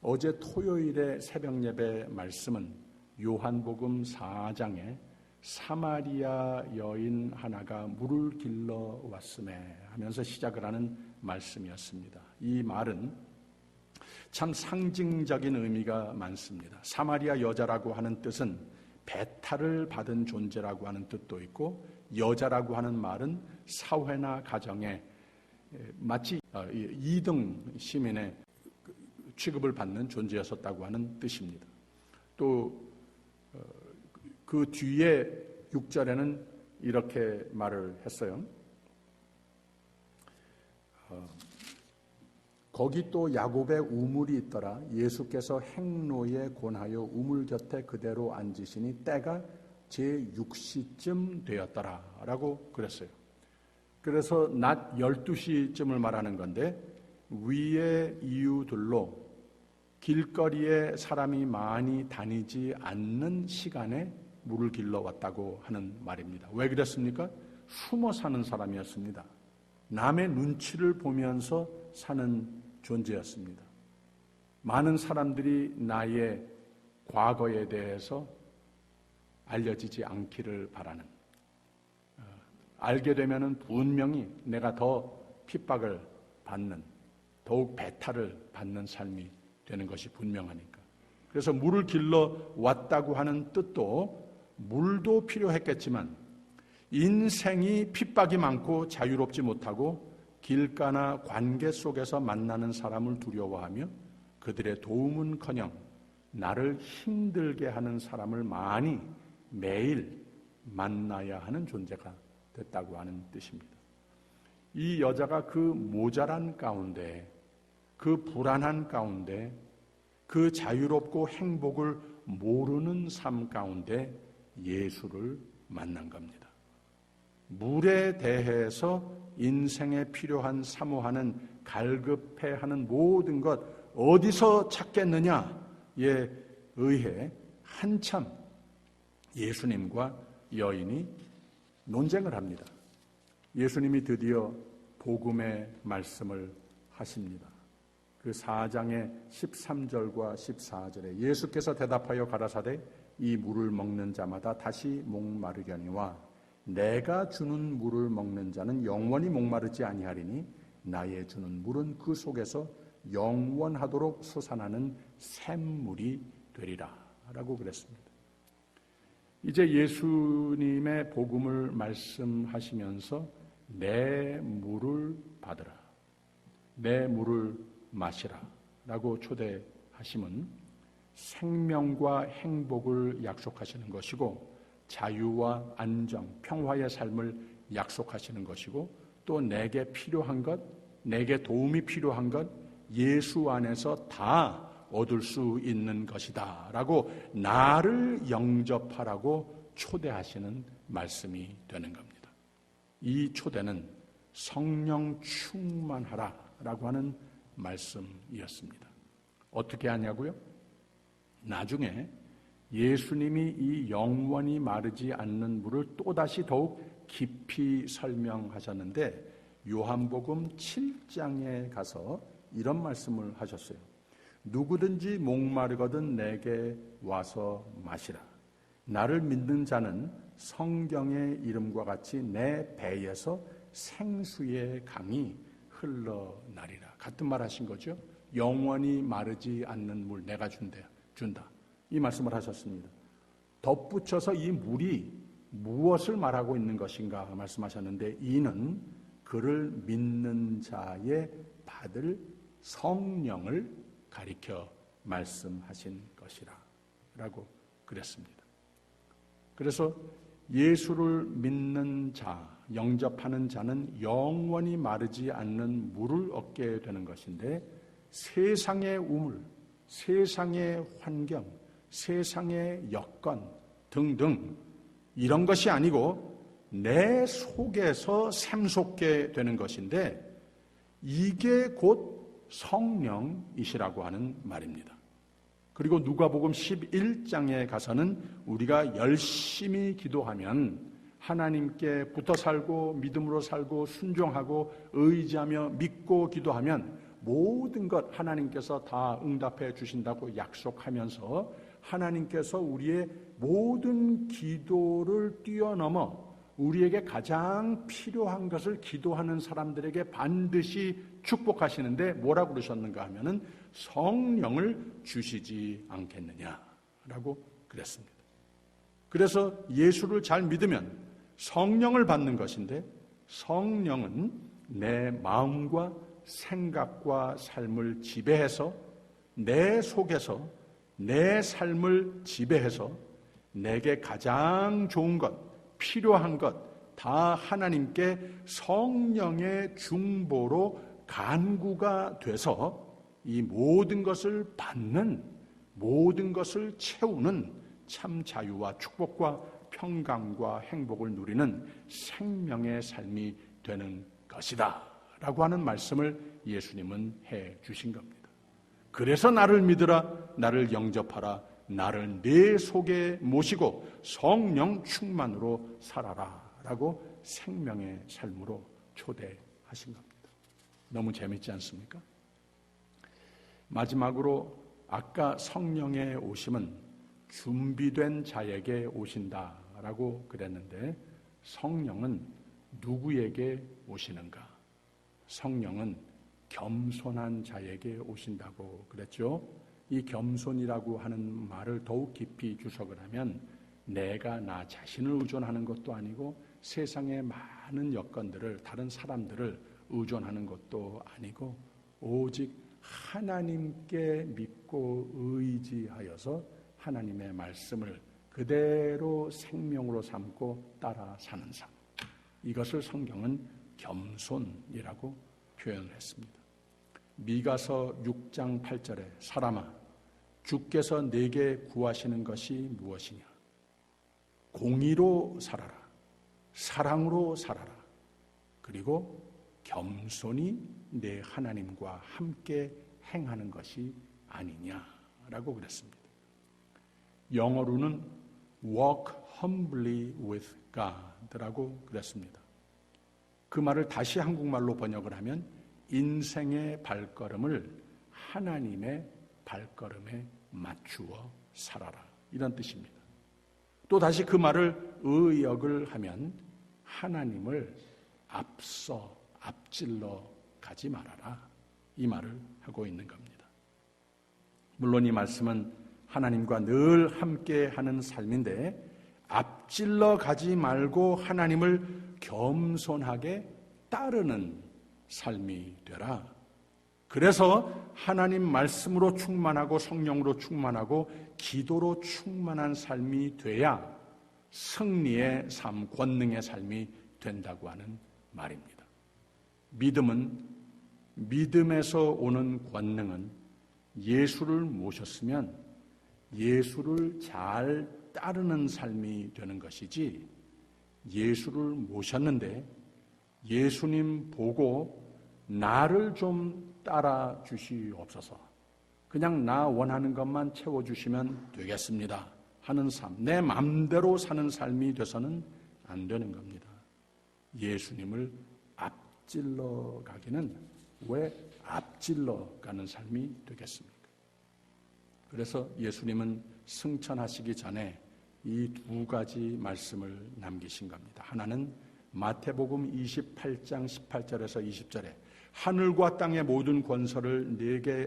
어제 토요일의 새벽 예배 말씀은 요한복음 4장에 사마리아 여인 하나가 물을 길러 왔음에 하면서 시작을 하는 말씀이었습니다. 이 말은 참 상징적인 의미가 많습니다. 사마리아 여자라고 하는 뜻은 배탈을 받은 존재라고 하는 뜻도 있고, 여자라고 하는 말은 사회나 가정에 마치 2등 시민의 취급을 받는 존재였었다고 하는 뜻입니다. 또 그 그 뒤에 6절에는 이렇게 말을 했어요. 거기 또 야곱의 우물이 있더라. 예수께서 행로에 권하여 우물 곁에 그대로 앉으시니 때가 제6시쯤 되었더라 라고 그랬어요. 그래서 낮 12시쯤을 말하는 건데, 위의 이유들로 길거리에 사람이 많이 다니지 않는 시간에 물을 길러 왔다고 하는 말입니다. 왜 그랬습니까? 숨어 사는 사람이었습니다. 남의 눈치를 보면서 사는 존재였습니다. 많은 사람들이 나의 과거에 대해서 알려지지 않기를 바라는, 알게 되면은 분명히 내가 더 핍박을 받는, 더욱 배탈을 받는 삶이 되는 것이 분명하니까. 그래서 물을 길러 왔다고 하는 뜻도 물도 필요했겠지만, 인생이 핍박이 많고 자유롭지 못하고 길가나 관계 속에서 만나는 사람을 두려워하며 그들의 도움은커녕 나를 힘들게 하는 사람을 많이 매일 만나야 하는 존재가 됐다고 하는 뜻입니다. 이 여자가 그 모자란 가운데, 그 불안한 가운데, 그 자유롭고 행복을 모르는 삶 가운데 예수를 만난 겁니다. 물에 대해서 인생에 필요한 사모하는, 갈급해하는 모든 것 어디서 찾겠느냐에 의해 한참 예수님과 여인이 논쟁을 합니다. 예수님이 드디어 복음의 말씀을 하십니다. 그 4장의 13절과 14절에 예수께서 대답하여 가라사대 이 물을 먹는 자마다 다시 목마르려니와 내가 주는 물을 먹는 자는 영원히 목마르지 아니하리니 나의 주는 물은 그 속에서 영원하도록 솟아나는 샘물이 되리라 라고 그랬습니다. 이제 예수님의 복음을 말씀하시면서 내 물을 받으라, 내 물을 마시라 라고 초대하심은 생명과 행복을 약속하시는 것이고, 자유와 안정, 평화의 삶을 약속하시는 것이고, 또 내게 필요한 것, 내게 도움이 필요한 것 예수 안에서 다 얻을 수 있는 것이다 라고 나를 영접하라고 초대하시는 말씀이 되는 겁니다. 이 초대는 성령 충만하라 라고 하는 말씀이었습니다. 어떻게 하냐고요? 나중에 예수님이 이 영원히 마르지 않는 물을 또다시 더욱 깊이 설명하셨는데, 요한복음 7장에 가서 이런 말씀을 하셨어요. 누구든지 목마르거든 내게 와서 마시라. 나를 믿는 자는 성경의 이름과 같이 내 배에서 생수의 강이 흘러나리라. 같은 말 하신 거죠. 영원히 마르지 않는 물 내가 준다. 이 말씀을 하셨습니다. 덧붙여서 이 물이 무엇을 말하고 있는 것인가 말씀하셨는데, 이는 그를 믿는 자의 받을 성령을 가리켜 말씀하신 것이라 라고 그랬습니다. 그래서 예수를 믿는 자, 영접하는 자는 영원히 마르지 않는 물을 얻게 되는 것인데, 세상의 우물, 세상의 환경, 세상의 여건 등등 이런 것이 아니고 내 속에서 샘솟게 되는 것인데, 이게 곧 성령이시라고 하는 말입니다. 그리고 누가복음 11장에 가서는 우리가 열심히 기도하면, 하나님께 붙어 살고 믿음으로 살고 순종하고 의지하며 믿고 기도하면 모든 것 하나님께서 다 응답해 주신다고 약속하면서, 하나님께서 우리의 모든 기도를 뛰어넘어 우리에게 가장 필요한 것을 기도하는 사람들에게 반드시 축복하시는데, 뭐라고 그러셨는가 하면은 성령을 주시지 않겠느냐라고 그랬습니다. 그래서 예수를 잘 믿으면 성령을 받는 것인데, 성령은 내 마음과 생각과 삶을 지배해서, 내 속에서 내 삶을 지배해서 내게 가장 좋은 것, 필요한 것 다 하나님께 성령의 중보로 간구가 돼서 이 모든 것을 받는, 모든 것을 채우는 참 자유와 축복과 평강과 행복을 누리는 생명의 삶이 되는 것이다 라고 하는 말씀을 예수님은 해 주신 겁니다. 그래서 나를 믿으라, 나를 영접하라, 나를 내 속에 모시고 성령 충만으로 살아라 라고 생명의 삶으로 초대하신 겁니다. 너무 재밌지 않습니까? 마지막으로 아까 성령의 오심은 준비된 자에게 오신다라고 그랬는데 성령은 누구에게 오시는가? 성령은 겸손한 자에게 오신다고 그랬죠. 이 겸손이라고 하는 말을 더욱 깊이 주석을 하면 내가 나 자신을 의존하는 것도 아니고 세상의 많은 여건들을, 다른 사람들을 의존하는 것도 아니고 오직 하나님께 믿고 의지하여서 하나님의 말씀을 그대로 생명으로 삼고 따라 사는 삶. 이것을 성경은 겸손이라고 표현을 했습니다. 미가서 6장 8절에 사람아 주께서 내게 구하시는 것이 무엇이냐? 공의로 살아라. 사랑으로 살아라. 그리고 겸손히 내 하나님과 함께 행하는 것이 아니냐라고 그랬습니다. 영어로는 walk humbly with God라고 그랬습니다. 그 말을 다시 한국말로 번역을 하면 인생의 발걸음을 하나님의 발걸음에 맞추어 살아라 이런 뜻입니다. 또 다시 그 말을 의역을 하면 하나님을 앞질러 가지 말아라 이 말을 하고 있는 겁니다. 물론 이 말씀은 하나님과 늘 함께하는 삶인데 앞질러 가지 말고 하나님을 겸손하게 따르는 삶이 되라. 그래서 하나님 말씀으로 충만하고 성령으로 충만하고 기도로 충만한 삶이 돼야 승리의 삶, 권능의 삶이 된다고 하는 말입니다. 믿음에서 오는 권능은 예수를 모셨으면 예수를 잘 따르는 삶이 되는 것이지 예수를 모셨는데 예수님 보고 나를 좀 따라 주시옵소서. 그냥 나 원하는 것만 채워주시면 되겠습니다 하는 삶, 내 마음대로 사는 삶이 돼서는 안 되는 겁니다. 예수님을 앞질러 가기는 왜 앞질러 가는 삶이 되겠습니까? 그래서 예수님은 승천하시기 전에 이 두 가지 말씀을 남기신 겁니다. 하나는 마태복음 28장 18절에서 20절에 하늘과 땅의 모든 권세를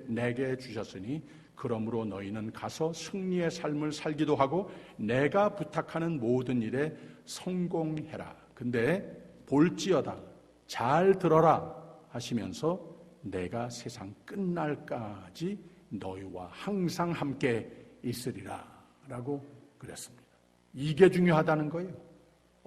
내게 주셨으니 그러므로 너희는 가서 승리의 삶을 살기도 하고 내가 부탁하는 모든 일에 성공해라. 근데 볼지어다 잘 들어라 하시면서 내가 세상 끝날까지 너희와 항상 함께 있으리라 라고 그랬습니다. 이게 중요하다는 거예요.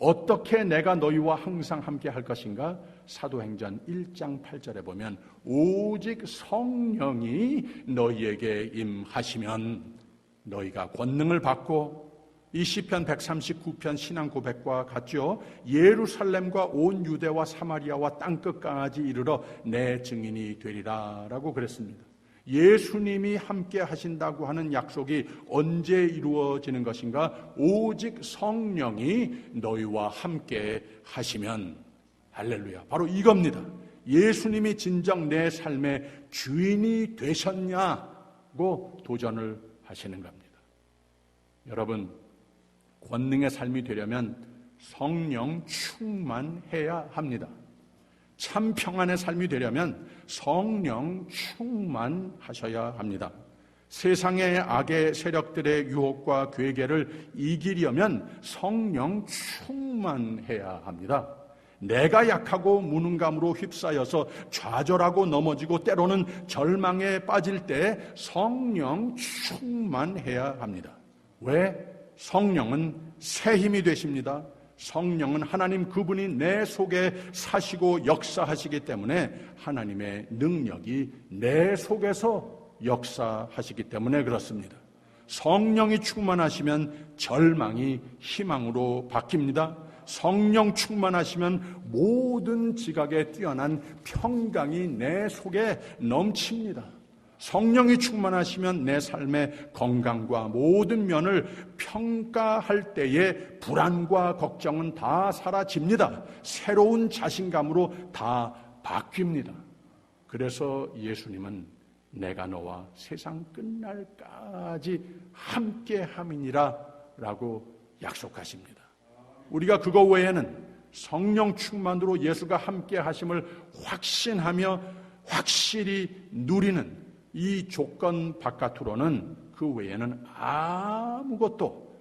어떻게 내가 너희와 항상 함께 할 것인가? 사도행전 1장 8절에 보면 오직 성령이 너희에게 임하시면 너희가 권능을 받고 이 시편 139편 신앙 고백과 같죠. 예루살렘과 온 유대와 사마리아와 땅끝까지 이르러 내 증인이 되리라 라고 그랬습니다. 예수님이 함께 하신다고 하는 약속이 언제 이루어지는 것인가? 오직 성령이 너희와 함께 하시면. 할렐루야. 바로 이겁니다. 예수님이 진정 내 삶의 주인이 되셨냐고 도전을 하시는 겁니다. 여러분, 권능의 삶이 되려면 성령 충만해야 합니다. 참 평안의 삶이 되려면 성령 충만하셔야 합니다. 세상의 악의 세력들의 유혹과 괴계를 이기려면 성령 충만해야 합니다. 내가 약하고 무능감으로 휩싸여서 좌절하고 넘어지고 때로는 절망에 빠질 때 성령 충만해야 합니다. 왜? 성령은 새 힘이 되십니다. 성령은 하나님 그분이 내 속에 사시고 역사하시기 때문에 하나님의 능력이 내 속에서 역사하시기 때문에 그렇습니다. 성령이 충만하시면 절망이 희망으로 바뀝니다. 성령 충만하시면 모든 지각에 뛰어난 평강이 내 속에 넘칩니다. 성령이 충만하시면 내 삶의 건강과 모든 면을 평가할 때에 불안과 걱정은 다 사라집니다. 새로운 자신감으로 다 바뀝니다. 그래서 예수님은 내가 너와 세상 끝날까지 함께함이니라 라고 약속하십니다. 우리가 그거 외에는 성령 충만으로 예수가 함께하심을 확신하며 확실히 누리는 이 조건 바깥으로는 그 외에는 아무도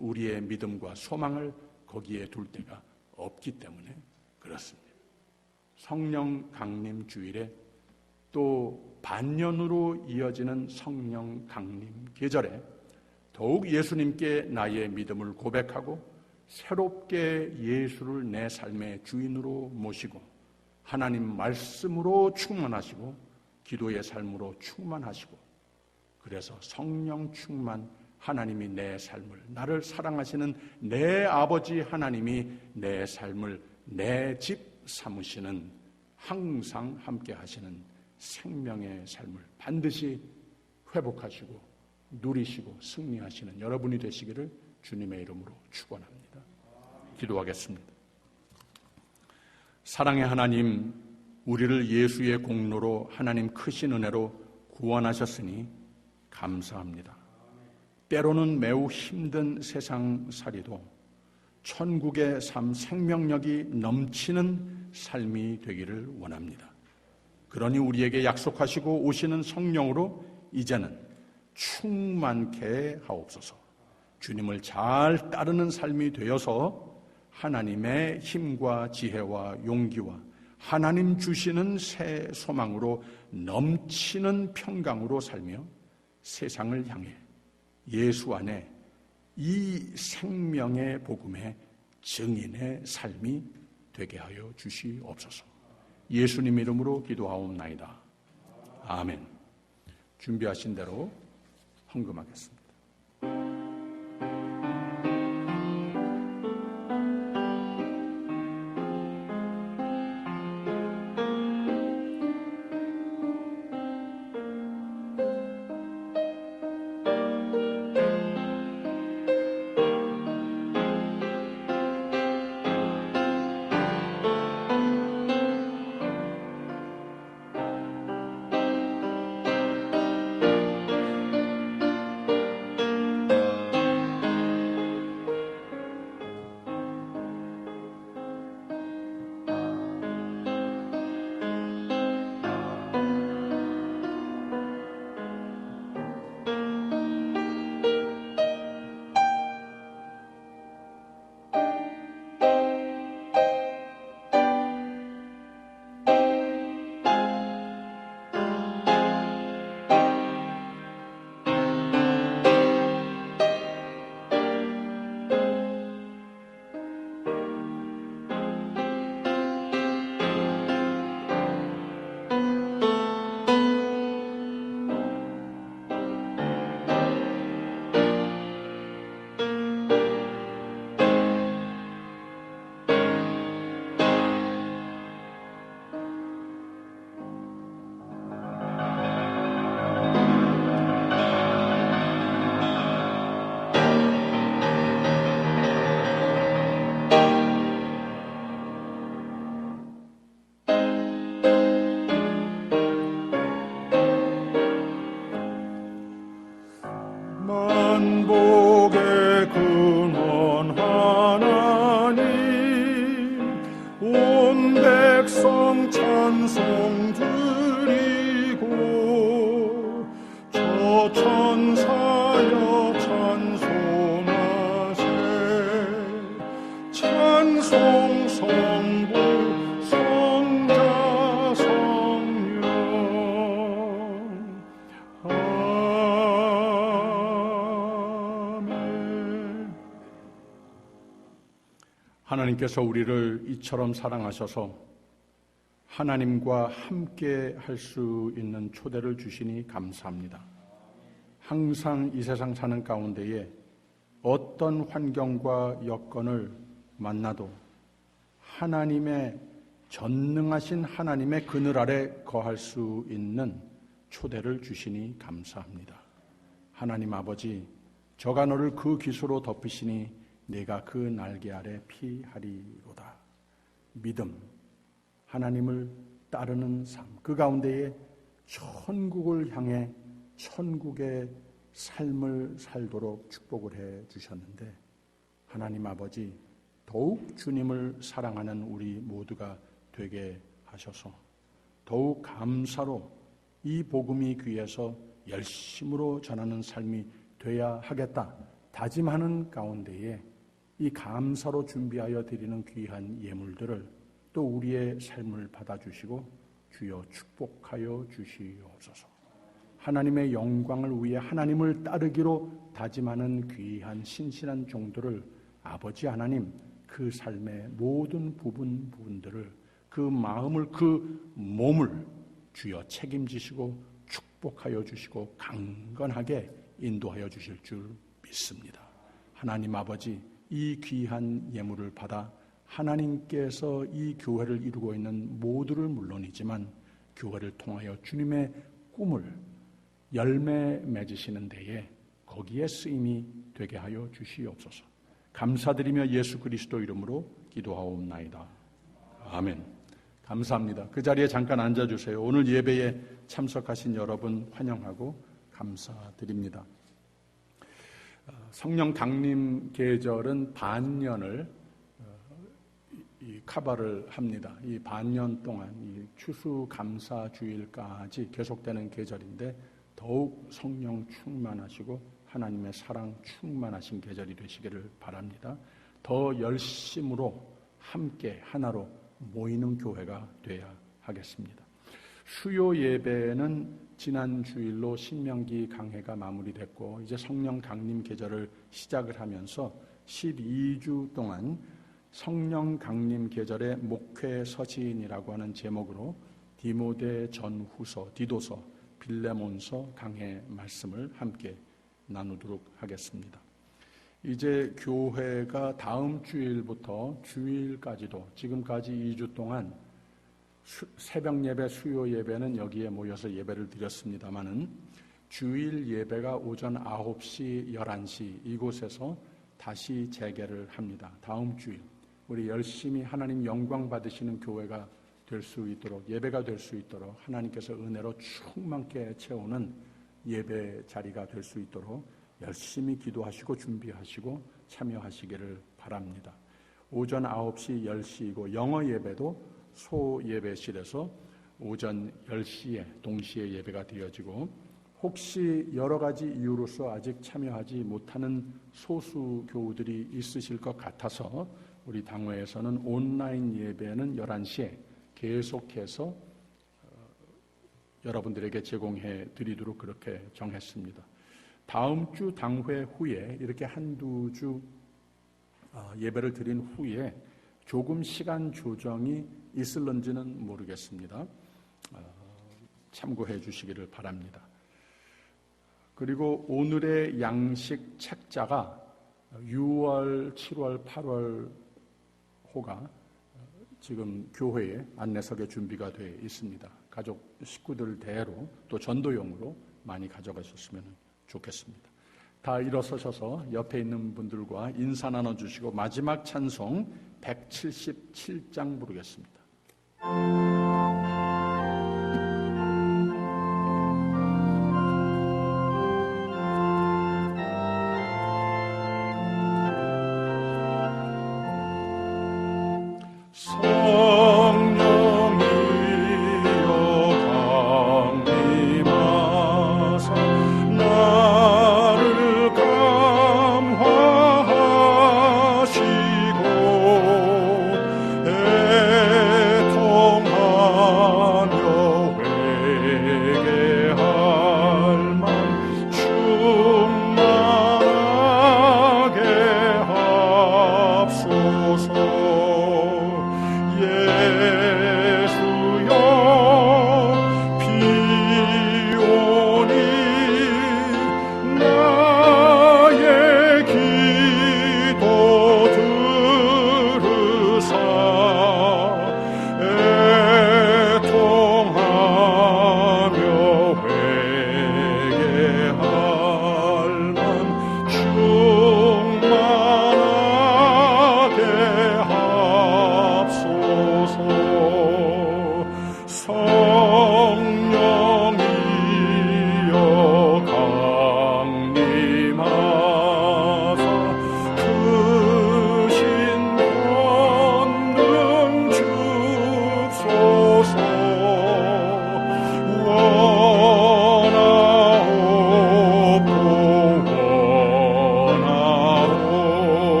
우리의 믿음과 소망을 거기에 둘 데가 없기 때문에 그렇습니다. 성령 강림 주일에 또 반년으로 이어지는 성령 강림 계절에 더욱 예수님께 나의 믿음을 고백하고 새롭게 예수를 내 삶의 주인으로 모시고 하나님 말씀으로 충만하시고 기도의 삶으로 충만하시고 그래서 성령 충만 하나님이 내 삶을 나를 사랑하시는 내 아버지 하나님이 내 삶을 내 집 삼으시는 항상 함께 하시는 생명의 삶을 반드시 회복하시고 누리시고 승리하시는 여러분이 되시기를 주님의 이름으로 축원합니다. 기도하겠습니다. 사랑의 하나님, 우리를 예수의 공로로 하나님 크신 은혜로 구원하셨으니 감사합니다. 때로는 매우 힘든 세상살이도 천국의 삶 생명력이 넘치는 삶이 되기를 원합니다. 그러니 우리에게 약속하시고 오시는 성령으로 이제는 충만케 하옵소서. 주님을 잘 따르는 삶이 되어서 하나님의 힘과 지혜와 용기와 하나님 주시는 새 소망으로 넘치는 평강으로 살며 세상을 향해 예수 안에 이 생명의 복음의 증인의 삶이 되게 하여 주시옵소서. 예수님 이름으로 기도하옵나이다. 아멘. 준비하신 대로 헌금하겠습니다. 만복의 근원 하나님 온 백성 찬송 드리고 저 천사여 찬송하세 찬송 성부 성자 성령 아멘. 하나님께서 우리를 이처럼 사랑하셔서 하나님과 함께 할 수 있는 초대를 주시니 감사합니다. 항상 이 세상 사는 가운데에 어떤 환경과 여건을 만나도 하나님의 전능하신 하나님의 그늘 아래 거할 수 있는 초대를 주시니 감사합니다. 하나님 아버지, 저가 너를 그 기수로 덮으시니 내가 그 날개 아래 피하리로다. 믿음, 하나님을 따르는 삶, 그 가운데에 천국을 향해 천국의 삶을 살도록 축복을 해 주셨는데, 하나님 아버지, 더욱 주님을 사랑하는 우리 모두가 되게 하셔서 더욱 감사로 이 복음이 귀해서 열심으로 전하는 삶이 돼야 하겠다 다짐하는 가운데에 이 감사로 준비하여 드리는 귀한 예물들을 또 우리의 삶을 받아주시고 주여 축복하여 주시옵소서. 하나님의 영광을 위해 하나님을 따르기로 다짐하는 귀한 신실한 종들을 아버지 하나님, 그 삶의 모든 부분들을, 그 마음을, 그 몸을 주여 책임지시고 축복하여 주시고 강건하게 인도하여 주실 줄 믿습니다. 하나님 아버지, 이 귀한 예물을 받아 하나님께서 이 교회를 이루고 있는 모두를 물론이지만 교회를 통하여 주님의 꿈을 열매 맺으시는 데에 거기에 쓰임이 되게 하여 주시옵소서. 감사드리며 예수 그리스도 이름으로 기도하옵나이다. 아멘. 감사합니다. 그 자리에 잠깐 앉아주세요. 오늘 예배에 참석하신 여러분 환영하고 감사드립니다. 성령 강림 계절은 반년을 카바를 합니다. 이 반년 동안 이 추수감사 주일까지 계속되는 계절인데 더욱 성령 충만하시고 하나님의 사랑 충만하신 계절이 되시기를 바랍니다. 더 열심으로 함께 하나로 모이는 교회가 되어야 하겠습니다. 수요 예배는 지난 주일로 신명기 강해가 마무리됐고 이제 성령 강림 계절을 시작을 하면서 12주 동안 성령 강림 계절의 목회 서신이라고 하는 제목으로 디모데 전후서, 디도서, 빌레몬서 강해 말씀을 함께 나누도록 하겠습니다. 이제 교회가 다음 주일부터 주일까지도 지금까지 2주 동안 새벽 예배, 수요 예배는 여기에 모여서 예배를 드렸습니다마는 주일 예배가 오전 9시, 11시 이곳에서 다시 재개를 합니다. 다음 주일 우리 열심히 하나님 영광 받으시는 교회가 될 수 있도록, 예배가 될 수 있도록 하나님께서 은혜로 충만케 채우는 예배 자리가 될 수 있도록 열심히 기도하시고 준비하시고 참여하시기를 바랍니다. 오전 9시, 10시이고 영어 예배도 소 예배실에서 오전 10시에 동시에 예배가 드려지고, 혹시 여러 가지 이유로서 아직 참여하지 못하는 소수 교우들이 있으실 것 같아서 우리 당회에서는 온라인 예배는 11시에 계속해서 여러분들에게 제공해 드리도록 그렇게 정했습니다. 다음 주 당회 후에 이렇게 한두 주 예배를 드린 후에 조금 시간 조정이 있을런지는 모르겠습니다. 참고해 주시기를 바랍니다. 그리고 오늘의 양식 책자가 6월, 7월, 8월 호가 지금 교회에 안내석에 준비가 되어 있습니다. 가족 식구들 대로 또 전도용으로 많이 가져가셨으면 좋겠습니다. 다 일어서셔서 옆에 있는 분들과 인사 나눠주시고 마지막 찬송 177장 부르겠습니다. 애통하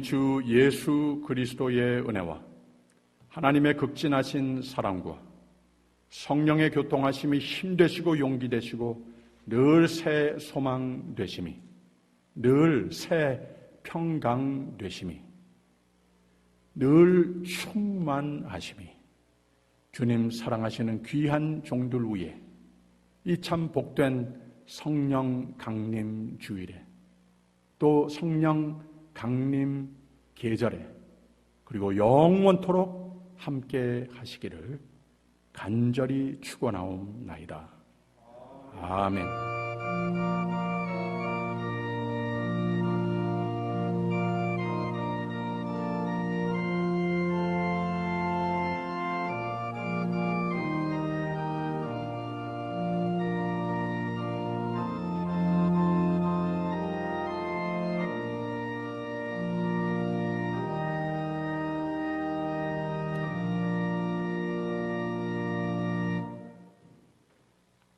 주 예수 그리스도의 은혜와 하나님의 극진하신 사랑과 성령의 교통하심이 힘되시고 용기 되시고 늘 새 소망 되심이, 늘 새 평강 되심이, 늘 충만하심이 주님 사랑하시는 귀한 종들 위에 이 참 복된 성령 강림 주일에 또 성령 강림 계절에 그리고 영원토록 함께 하시기를 간절히 축원하옵나이다. 아멘.